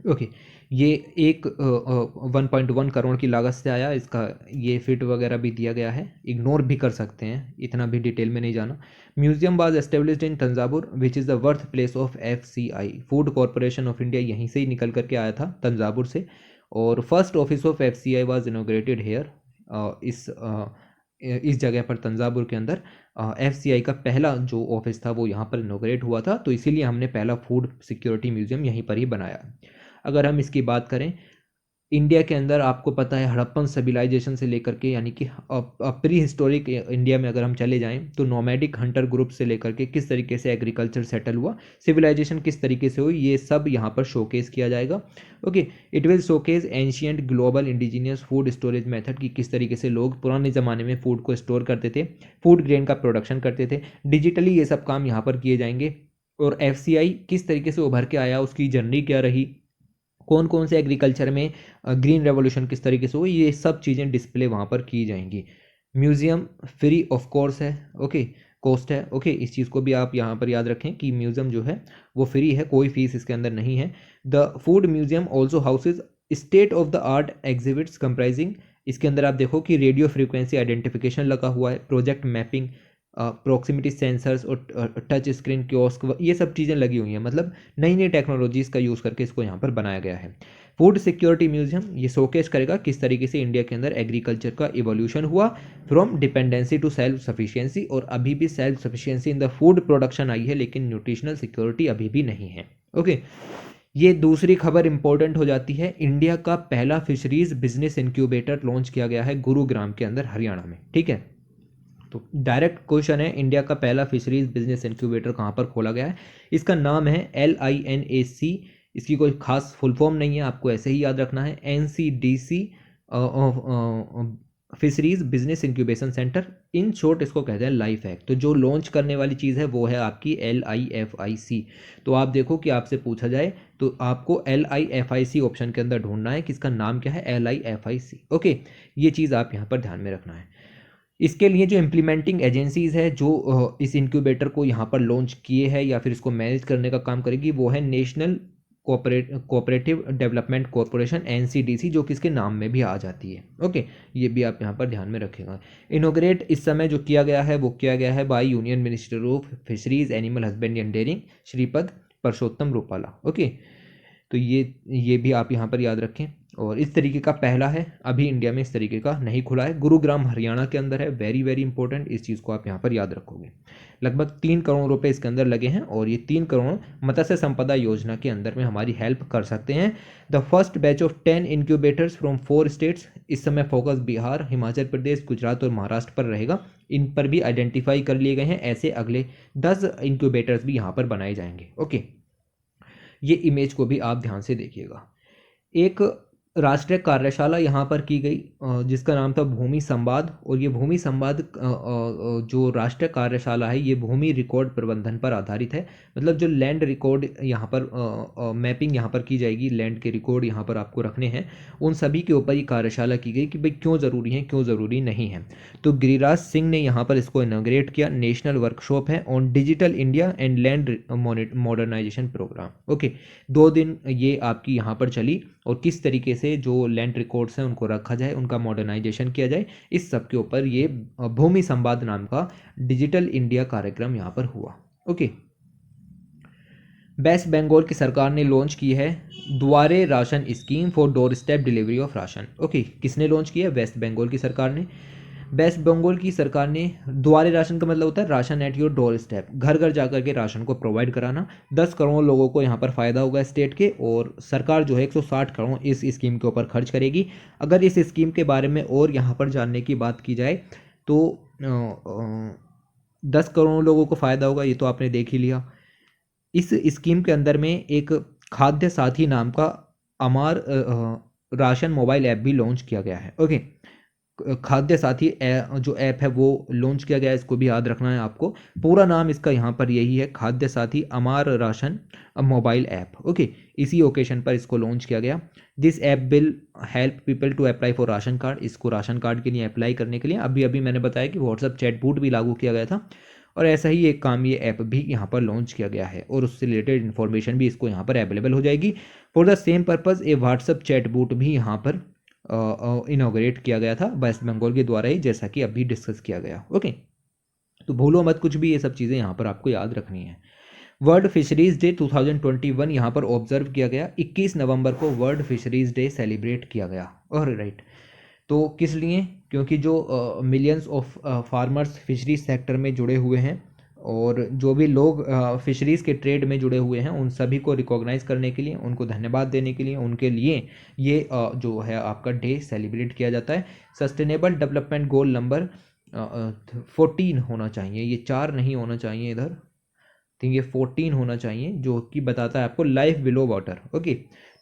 ओके, ये 1.1 करोड़ की लागत से आया। इसका ये फिट वगैरह भी दिया गया है, इग्नोर भी कर सकते हैं, इतना भी डिटेल में नहीं जाना। Museum was established in Thanjavur which is the birth place of FCI, food corporation of India, यहीं से ही निकल करके आया था तंजावुर से। और first office of FCI was inaugurated here, इस जगह पर तंजावुर के अंदर FCI का पहला जो ऑफिस था वो यहाँ पर इनोग्रेट हुआ था, तो इसीलिए हमने पहला फूड सिक्योरिटी म्यूजियम यहीं पर ही बनाया। अगर हम इसकी बात करें, इंडिया के अंदर आपको पता है हड़प्पन सिविलाइजेशन से लेकर के, यानी कि प्री हिस्टोरिक इंडिया में अगर हम चले जाएं तो नोमैडिक हंटर ग्रुप से लेकर के किस तरीके से एग्रीकल्चर सेटल हुआ, सिविलाइजेशन किस तरीके से हुई, ये सब यहाँ पर शोकेस किया जाएगा। Okay, it will showcase ancient global indigenous food storage method की किस तरीके से लोग पुराने ज़माने में फूड को स्टोर करते थे, फूड ग्रेन का प्रोडक्शन करते थे। डिजिटली ये सब काम यहाँ पर किए जाएंगे और FCI किस तरीके से उभर के आया, उसकी जर्नी क्या रही, कौन कौन से एग्रीकल्चर में ग्रीन रेवोल्यूशन किस तरीके से हुई, ये सब चीज़ें डिस्प्ले वहाँ पर की जाएंगी। म्यूज़ियम फ्री ऑफ कोर्स है, ओके, कॉस्ट है। ओके, इस चीज़ को भी आप यहाँ पर याद रखें कि म्यूज़ियम जो है वो फ्री है, कोई फीस इसके अंदर नहीं है। The food museum also houses state of the art exhibits comprising इसके अंदर आप देखो कि रेडियो फ्रीक्वेंसी आइडेंटिफिकेशन लगा हुआ है, प्रोजेक्ट मैपिंग, प्रॉक्सिमिटी सेंसर्स और टच स्क्रीन कियोस्क, ये सब चीज़ें लगी हुई हैं। मतलब नई नई टेक्नोलॉजीज़ का यूज़ करके इसको यहाँ पर बनाया गया है। फूड सिक्योरिटी म्यूजियम ये शोकेस करेगा किस तरीके से इंडिया के अंदर एग्रीकल्चर का इवोल्यूशन हुआ from dependency to self sufficiency, और अभी भी self sufficiency in the food production आई है, लेकिन न्यूट्रिशनल सिक्योरिटी अभी भी नहीं है। ओके, ये दूसरी खबर इंपॉर्टेंट हो जाती है। इंडिया का पहला फिशरीज बिजनेस इंक्यूबेटर लॉन्च किया गया है गुरुग्राम के अंदर, हरियाणा में। ठीक है, तो डायरेक्ट क्वेश्चन है, इंडिया का पहला फिशरीज बिजनेस इंक्यूबेटर कहाँ पर खोला गया है? इसका नाम है LINAC, इसकी कोई खास फुल फॉर्म नहीं है, आपको ऐसे ही याद रखना है, NCDC fisheries business incubation centre, in short इसको कहते हैं लाइफ हैक। तो जो लॉन्च करने वाली चीज़ है वो है आपकी LIFIC। तो आप देखो कि आपसे पूछा जाए तो आपको LIFIC ऑप्शन के अंदर ढूंढना है कि इसका नाम क्या है, LIFIC। ओके, ये चीज़ आप यहाँ पर ध्यान में रखना है। इसके लिए जो इम्प्लीमेंटिंग एजेंसीज है जो इस इंक्यूबेटर को यहाँ पर लॉन्च किए हैं या फिर इसको मैनेज करने का काम करेगी, वो है national cooperative development corporation, NCDC, जो कि इसके नाम में भी आ जाती है। ओके, ये भी आप यहाँ पर ध्यान में रखेगा। इनोग्रेट इस समय जो किया गया है वो किया गया है by union minister of fisheries, animal husbandry and dairying, Shripad Parshottam Rupala. Okay, तो ये भी आप यहाँ पर याद रखें। और इस तरीके का पहला है, अभी इंडिया में इस तरीके का नहीं खुला है। गुरुग्राम हरियाणा के अंदर है, वेरी वेरी इंपॉर्टेंट, इस चीज़ को आप यहाँ पर याद रखोगे। लगभग 3 करोड़ रुपए इसके अंदर लगे हैं और ये 3 करोड़ मत्स्य संपदा योजना के अंदर में हमारी हेल्प कर सकते हैं। The first batch of 10 incubators from 4 states, इस समय फोकस बिहार, हिमाचल प्रदेश, गुजरात और महाराष्ट्र पर रहेगा। इन पर भी आइडेंटिफाई कर लिए गए हैं। ऐसे अगले 10 इंक्यूबेटर्स भी यहाँ पर बनाए जाएंगे। ओके, ये इमेज को भी आप ध्यान से देखिएगा। एक राष्ट्रीय कार्यशाला यहाँ पर की गई जिसका नाम था भूमि संवाद, और ये भूमि संवाद जो राष्ट्रीय कार्यशाला है ये भूमि रिकॉर्ड प्रबंधन पर आधारित है। मतलब जो लैंड रिकॉर्ड यहाँ पर मैपिंग यहाँ पर की जाएगी, लैंड के रिकॉर्ड यहाँ पर आपको रखने हैं, उन सभी के ऊपर ये कार्यशाला की गई कि भाई क्यों ज़रूरी है, क्यों ज़रूरी नहीं है। तो गिरिराज सिंह ने यहाँ पर इसको इनॉग्रेट किया। नेशनल वर्कशॉप है on digital India and land modernisation programme. Okay, 2 दिन ये आपकी यहाँ पर चली और किस तरीके से जो लैंड रिकॉर्ड्स हैं उनको रखा जाए, उनका मॉडर्नाइजेशन किया जाए, इस सब के ऊपर ये भूमि संवाद नाम का डिजिटल इंडिया कार्यक्रम यहाँ पर हुआ। ओके, वेस्ट बंगाल की सरकार ने लॉन्च की है द्वारे ration scheme for door step delivery of ration. Okay, किसने लॉन्च किया है? वेस्ट बंगाल की सरकार ने। वेस्ट बंगाल की सरकार ने, द्वारे राशन का मतलब होता है ration at your door step, घर घर जाकर के राशन को प्रोवाइड कराना। 10 करोड़ लोगों को यहाँ पर फ़ायदा होगा स्टेट के, और सरकार जो है 160 करोड़ इस स्कीम के ऊपर खर्च करेगी। अगर इस स्कीम के बारे में और यहाँ पर जानने की बात की जाए तो 10 करोड़ लोगों को फ़ायदा होगा, ये तो आपने देख ही लिया। इस स्कीम के अंदर में एक खाद्य साथी नाम का अमार राशन मोबाइल ऐप भी लॉन्च किया गया है। ओके, खाद्य साथी जो ऐप है वो लॉन्च किया गया है, इसको भी याद रखना है आपको। पूरा नाम इसका यहाँ पर यही है, Khadya Sathi Amar ration mobile app. Okay, इसी ओकेशन पर इसको लॉन्च किया गया। This app will help people to apply for ration card, इसको राशन कार्ड के लिए अप्लाई करने के लिए अभी अभी मैंने बताया कि व्हाट्सएप चैटबॉट भी लागू किया गया था, और ऐसा ही एक काम ये ऐप भी यहाँ पर लॉन्च किया गया है, और उससे रिलेटेड इन्फॉर्मेशन भी इसको यहाँ पर अवेलेबल हो जाएगी। For the same purpose A WhatsApp chatbot भी यहाँ पर इनॉग्रेट किया गया था वेस्ट बंगाल के द्वारा ही, जैसा कि अभी डिस्कस किया गया। ओके, तो भूलो मत कुछ भी, ये सब चीज़ें यहाँ पर आपको याद रखनी है। वर्ल्ड फिशरीज डे 2021 यहाँ पर ऑब्जर्व किया गया। 21 नवंबर को वर्ल्ड फिशरीज डे सेलिब्रेट किया गया। और राइट, तो किस लिए? क्योंकि जो millions of farmers fisheries sector में जुड़े हुए हैं और जो भी लोग फिशरीज़ के ट्रेड में जुड़े हुए हैं उन सभी को रिकॉग्नाइज़ करने के लिए, उनको धन्यवाद देने के लिए, उनके लिए ये जो है आपका डे सेलिब्रेट किया जाता है। सस्टेनेबल डेवलपमेंट गोल नंबर 14 होना चाहिए, ये 4 नहीं होना चाहिए इधर, ठीक है 14 होना चाहिए, जो कि बताता है आपको लाइफ बिलो वाटर। ओके,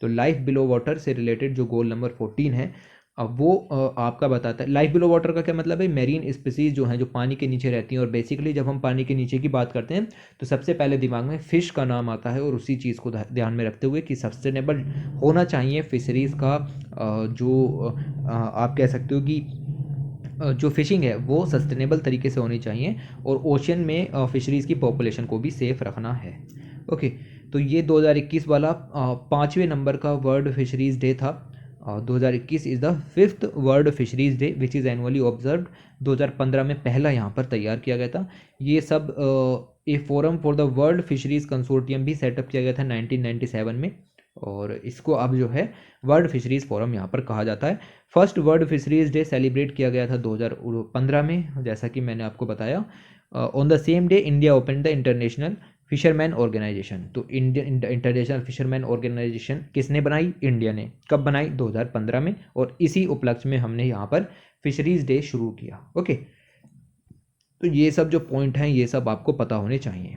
तो लाइफ बिलो वाटर से रिलेटेड जो गोल नंबर 14 है अब वो आपका बताता है। लाइफ बिलो वाटर का क्या मतलब है? मेरीन स्पीसीज जो हैं जो पानी के नीचे रहती हैं, और बेसिकली जब हम पानी के नीचे की बात करते हैं तो सबसे पहले दिमाग में फ़िश का नाम आता है, और उसी चीज़ को ध्यान में रखते हुए कि सस्टेनेबल होना चाहिए फिशरीज़ का जो आप कह सकते हो कि जो फिशिंग है वो सस्टेनेबल तरीके से होनी चाहिए, और ओशन में फिशरीज़ की पॉपुलेशन को भी सेफ रखना है। ओके, तो ये 2021 वाला 5वें नंबर का वर्ल्ड फिशरीज़ डे था। 2021 is the 5th world fisheries day which is annually observed. 2015 में पहला यहाँ पर तैयार किया गया था। ये सब a forum for the world fisheries consortium भी सेटअप किया गया था 1997 में, और इसको अब जो है वर्ल्ड फिशरीज फोरम यहाँ पर कहा जाता है। First world fisheries day celebrate किया गया था 2015 में, जैसा कि मैंने आपको बताया। On the same day India open the international fisherman organisation. तो इंडियन इंटरनेशनल फिशरमैन ऑर्गेनाइजेशन किसने बनाई? इंडिया ने। कब बनाई? 2015 में, और इसी उपलक्ष्य में हमने यहाँ पर फिशरीज डे शुरू किया। ओके, तो ये सब जो पॉइंट हैं ये सब आपको पता होने चाहिए।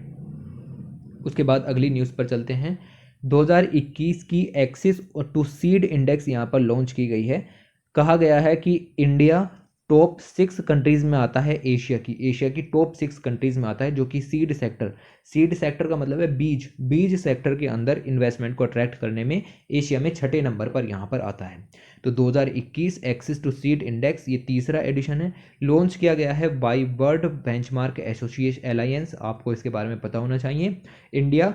उसके बाद अगली न्यूज़ पर चलते हैं। 2021 की एक्सेस टू सीड इंडेक्स यहाँ पर लॉन्च की गई है। कहा गया है कि इंडिया टॉप 6 कंट्रीज़ में आता है, एशिया की टॉप 6 कंट्रीज़ में आता है, जो कि सीड सेक्टर का मतलब है बीज सेक्टर के अंदर इन्वेस्टमेंट को अट्रैक्ट करने में एशिया में 6ठे नंबर पर यहाँ पर आता है। तो 2021 एक्सेस टू सीड इंडेक्स ये तीसरा एडिशन है, लॉन्च किया गया है by world benchmark association alliance. आपको इसके बारे में पता होना चाहिए। इंडिया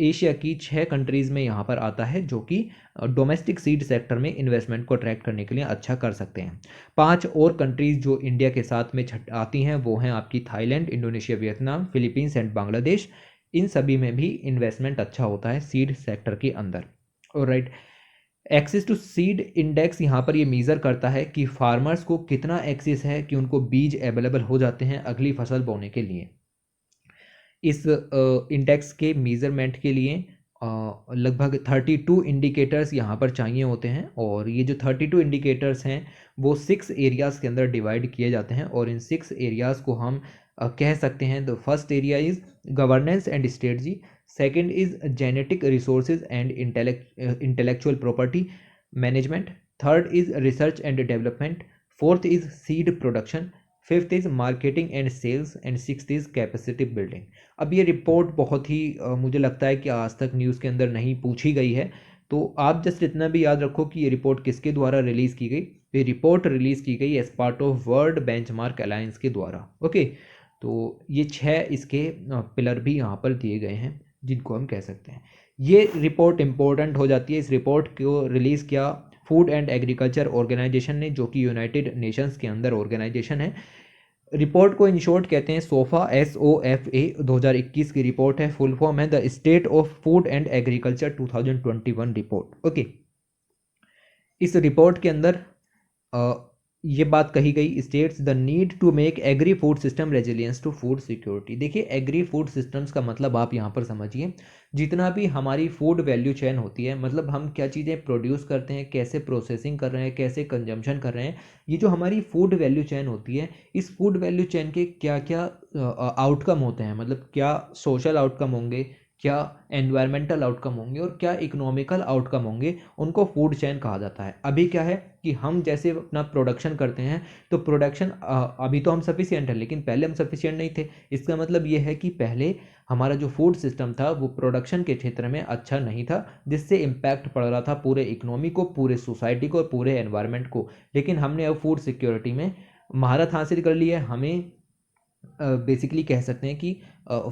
एशिया की 6 कंट्रीज़ में यहाँ पर आता है, जो कि डोमेस्टिक सीड सेक्टर में इन्वेस्टमेंट को अट्रैक्ट करने के लिए अच्छा कर सकते हैं। 5 और कंट्रीज़ जो इंडिया के साथ में आती हैं वो हैं आपकी Thailand, Indonesia, Vietnam, Philippines and Bangladesh. इन सभी में भी इन्वेस्टमेंट अच्छा होता है सीड सेक्टर के अंदर। Alright, access to seed index यहाँ पर ये मेज़र करता है कि फार्मर्स को कितना एक्सेस है कि उनको बीज अवेलेबल हो जाते हैं अगली फसल बोने के लिए। इस इंडेक्स के मेज़रमेंट के लिए लगभग 32 इंडिकेटर्स यहाँ पर चाहिए होते हैं, और ये जो 32 इंडिकेटर्स हैं वो 6 एरियाज़ के अंदर डिवाइड किए जाते हैं, और इन 6 एरियाज़ को हम कह सकते हैं। The first area is governance and strategy, second is genetic resources and intellectual property management, third is research and development, fourth is seed production, fifth is marketing and sales, and sixth is capacity building. अब ये report बहुत ही मुझे लगता है कि आज तक news के अंदर नहीं पूछी गई है, तो आप जस्ट इतना भी याद रखो कि ये रिपोर्ट किसके द्वारा रिलीज़ की गई। ये रिपोर्ट रिलीज़ की गई as part of world benchmark alliance के द्वारा। ओके, तो ये 6 इसके पिलर भी यहाँ पर दिए गए हैं जिनको हम कह सकते हैं। ये रिपोर्ट इम्पोर्टेंट हो जाती है। इस रिपोर्ट को रिलीज़ किया फूड एंड एग्रीकल्चर ऑर्गेनाइजेशन ने, जो कि यूनाइटेड नेशंस के अंदर ऑर्गेनाइजेशन है। रिपोर्ट को इन शॉर्ट कहते हैं सोफा, SOFA। 2021 की रिपोर्ट है। फुल फॉर्म है the state of food and agriculture 2021 report. Okay, इस रिपोर्ट के अंदर ये बात कही गई, states the need to make agri food system resilience to food security. देखिए, एग्री फूड सिस्टम्स का मतलब आप यहाँ पर समझिए, जितना भी हमारी फूड वैल्यू चेन होती है, मतलब हम क्या चीज़ें प्रोड्यूस करते हैं, कैसे प्रोसेसिंग कर रहे हैं, कैसे कंजम्पशन कर रहे हैं, ये जो हमारी फूड वैल्यू चेन होती है, इस फूड वैल्यू चेन के क्या क्या आउटकम होते हैं, मतलब क्या सोशल आउटकम होंगे, क्या एनवायरमेंटल आउटकम होंगे, और क्या इकोनॉमिकल आउटकम होंगे, उनको फूड चेन कहा जाता है। अभी क्या है कि हम जैसे अपना प्रोडक्शन करते हैं, तो प्रोडक्शन अभी तो हम सफिशिएंट है, लेकिन पहले हम सफिशिएंट नहीं थे। इसका मतलब ये है कि पहले हमारा जो फूड सिस्टम था वो प्रोडक्शन के क्षेत्र में अच्छा नहीं था, जिससे इम्पैक्ट पड़ रहा था पूरे इकोनॉमी को, पूरे सोसाइटी को और पूरे एनवायरनमेंट को। लेकिन हमने अब फूड सिक्योरिटी में महारत हासिल कर ली है। हमें बेसिकली कह सकते हैं कि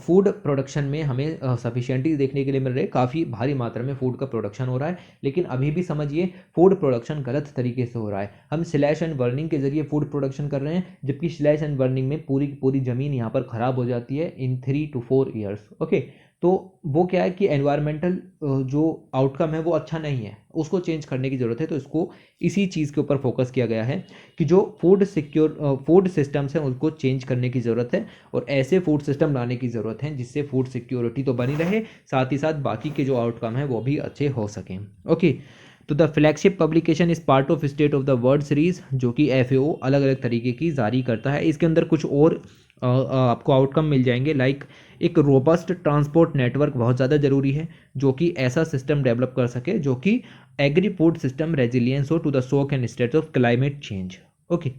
फूड प्रोडक्शन में हमें सफिशिएंटली देखने के लिए मिल रहे हैं, काफ़ी भारी मात्रा में फूड का प्रोडक्शन हो रहा है। लेकिन अभी भी समझिए, फूड प्रोडक्शन गलत तरीके से हो रहा है। हम स्लैश एंड बर्निंग के जरिए फूड प्रोडक्शन कर रहे हैं, जबकि स्लैश एंड बर्निंग में पूरी पूरी ज़मीन यहाँ पर ख़राब हो जाती है इन 3 to 4 ईयर्स। ओके, तो वो क्या है कि एनवायरमेंटल जो आउटकम है वो अच्छा नहीं है, उसको चेंज करने की ज़रूरत है। तो इसको इसी चीज़ के ऊपर फोकस किया गया है कि जो फूड सिस्टम्स हैं उसको चेंज करने की ज़रूरत है, और ऐसे फूड सिस्टम लाने की ज़रूरत है जिससे फूड सिक्योरिटी तो बनी रहे, साथ ही साथ बाकी के जो आउटकम है वो भी अच्छे हो सकें। ओके, तो the flagship publication is part of state of the world series, जो कि FAO अलग अलग तरीके की जारी करता है। इसके अंदर कुछ और आपको आउटकम मिल जाएंगे, लाइक एक रोबस्ट ट्रांसपोर्ट नेटवर्क बहुत ज़्यादा ज़रूरी है, जो कि ऐसा सिस्टम डेवलप कर सके जो कि एग्री फूड सिस्टम रेजिलियंस हो to the shock and states of climate change. Okay,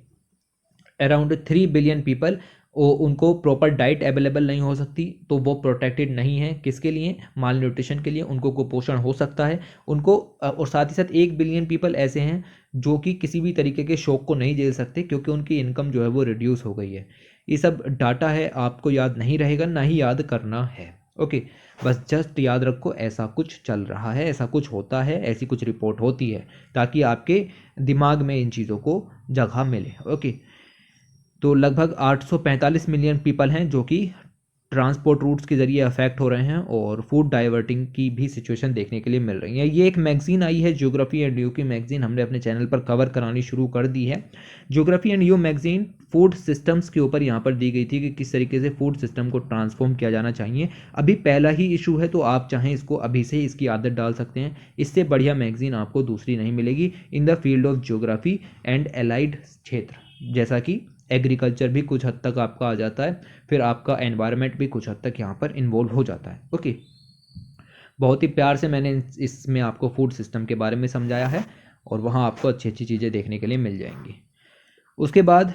around 3 billion people उनको प्रॉपर डाइट अवेलेबल नहीं हो सकती, तो वो प्रोटेक्टेड नहीं है। किसके लिए? माल न्यूट्रिशन के लिए। उनको कुपोषण हो सकता है उनको, और साथ ही साथ 1 बिलियन पीपल ऐसे हैं जो कि किसी भी तरीके के शॉक को नहीं झेल सकते, क्योंकि उनकी इनकम जो है वो रिड्यूस हो गई है। ये सब डाटा है, आपको याद नहीं रहेगा, ना ही याद करना है। ओके, बस जस्ट याद रखो ऐसा कुछ चल रहा है, ऐसा कुछ होता है, ऐसी कुछ रिपोर्ट होती है, ताकि आपके दिमाग में इन चीज़ों को जगह मिले। ओके, तो लगभग 845 मिलियन पीपल हैं जो कि ट्रांसपोर्ट रूट्स के ज़रिए अफेक्ट हो रहे हैं, और फूड डाइवर्टिंग की भी सिचुएशन देखने के लिए मिल रही है। ये एक मैगजीन आई है, ज्योग्राफी एंड यू की मैगजीन, हमने अपने चैनल पर कवर करानी शुरू कर दी है। Geography and you magazine food systems के ऊपर यहाँ पर दी गई थी कि किस तरीके से फूड सिस्टम को ट्रांसफॉर्म किया जाना चाहिए। अभी पहला ही इशू है, तो आप चाहें इसको अभी से ही इसकी आदत डाल सकते हैं। इससे बढ़िया मैगजीन आपको दूसरी नहीं मिलेगी in the field of geography and allied क्षेत्र, जैसा कि एग्रीकल्चर भी कुछ हद तक आपका आ जाता है, फिर आपका एनवायरनमेंट भी कुछ हद तक यहाँ पर इन्वॉल्व हो जाता है। ओके, बहुत ही प्यार से मैंने इसमें आपको फूड सिस्टम के बारे में समझाया है, और वहाँ आपको अच्छी अच्छी चीज़ें देखने के लिए मिल जाएंगी। उसके बाद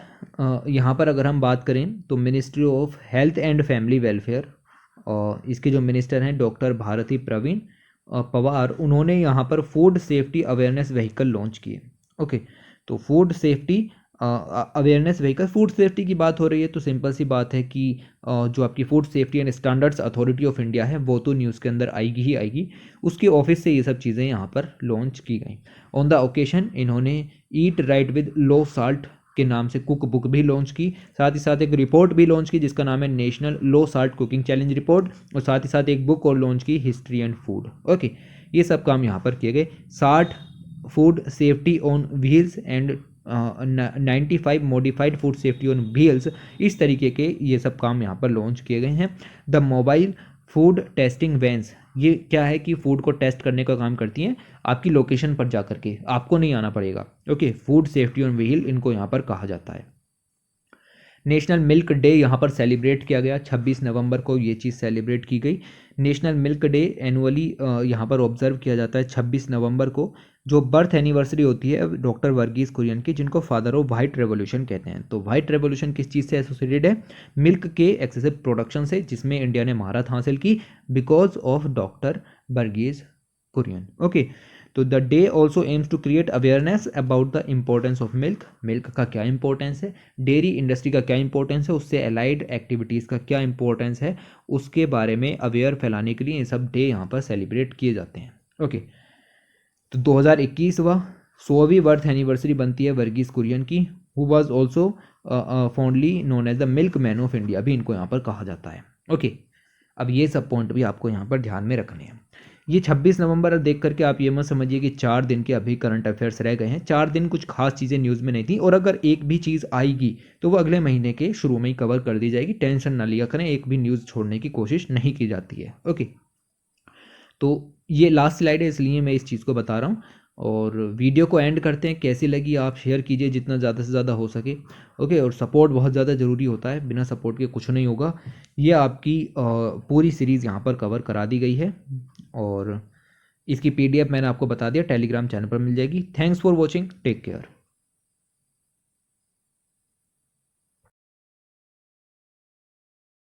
यहाँ पर अगर हम बात करें तो ministry of health and family welfare, और इसके जो मिनिस्टर हैं डॉक्टर भारती प्रवीण पवार, उन्होंने यहाँ पर food safety awareness vehicle launch किए। ओके, तो food safety awareness vehicle, food safety की बात हो रही है तो सिंपल सी बात है कि जो आपकी food safety and standards authority of India है वो तो न्यूज़ के अंदर आएगी ही आएगी, उसके ऑफिस से ये सब चीज़ें यहाँ पर लॉन्च की गई। ऑन द ओकेशन इन्होंने eat right with low salt के नाम से कुक बुक भी लॉन्च की, साथ ही साथ एक रिपोर्ट भी लॉन्च की जिसका नाम है नेशनल लो साल्ट कुकिंग चैलेंज रिपोर्ट, और साथ ही साथ एक बुक और लॉन्च की हिस्ट्री एंड फूड। ओके, ये सब काम यहाँ पर किए गए। 60 food safety on wheels and 95 modified food safety on wheels, इस तरीके के ये सब काम यहाँ पर लॉन्च किए गए हैं। The mobile food testing vans, ये क्या है कि फूड को टेस्ट करने का काम करती हैं आपकी लोकेशन पर जा करके, आपको नहीं आना पड़ेगा। Okay, food safety on wheel इनको यहाँ पर कहा जाता है। नेशनल मिल्क डे यहाँ पर सेलिब्रेट किया गया, 26 नवंबर को ये चीज़ सेलिब्रेट की गई। नेशनल मिल्क डे एनुअली यहाँ पर ऑब्जर्व किया जाता है 26 नवंबर को, जो बर्थ एनिवर्सरी होती है डॉक्टर वर्गीस कुरियन की, जिनको फादर ऑफ वाइट रेवोल्यूशन कहते हैं। तो वाइट रेवोल्यूशन किस चीज़ से एसोसिएटेड है? मिल्क के एक्सेसिव प्रोडक्शन से, जिसमें इंडिया ने महारत हासिल की because of doctor Verghese Kurien. Okay, तो the day also aims to create awareness about the importance of milk, milk का क्या इंपॉर्टेंस है, डेयरी इंडस्ट्री का क्या इंपॉर्टेंस है, उससे अलाइड एक्टिविटीज़ का क्या इंपॉर्टेंस है, उसके बारे में अवेयर फैलाने के लिए ये सब डे यहाँ पर सेलिब्रेट किए जाते हैं। ओके, तो 2021वां 100वीं बर्थ एनिवर्सरी बनती है वर्गीस कुरियन की, who was also fondly known as the milkman of India, भी इनको यहाँ पर कहा जाता है। ओके, अब ये सब पॉइंट भी आपको यहाँ पर ध्यान में रखने हैं। ये 26 नवंबर देख करके आप ये मत समझिए कि 4 दिन के अभी करंट अफेयर्स रह गए हैं। 4 दिन कुछ खास चीज़ें न्यूज़ में नहीं थी, और अगर एक भी चीज़ आएगी तो वो अगले महीने के शुरू में ही कवर कर दी जाएगी। टेंशन ना लिया करें, एक भी न्यूज़ छोड़ने की कोशिश नहीं की जाती है। ओके, तो ये लास्ट स्लाइड है इसलिए मैं इस चीज़ को बता रहा हूँ, और वीडियो को एंड करते हैं। कैसी लगी आप शेयर कीजिए जितना ज़्यादा से ज़्यादा हो सके। ओके, और सपोर्ट बहुत ज़्यादा ज़रूरी होता है, बिना सपोर्ट के कुछ नहीं होगा। ये आपकी पूरी सीरीज़ यहाँ पर कवर करा दी गई है, और इसकी PDF मैंने आपको बता दिया, टेलीग्राम चैनल पर मिल जाएगी। Thanks for watching, take care.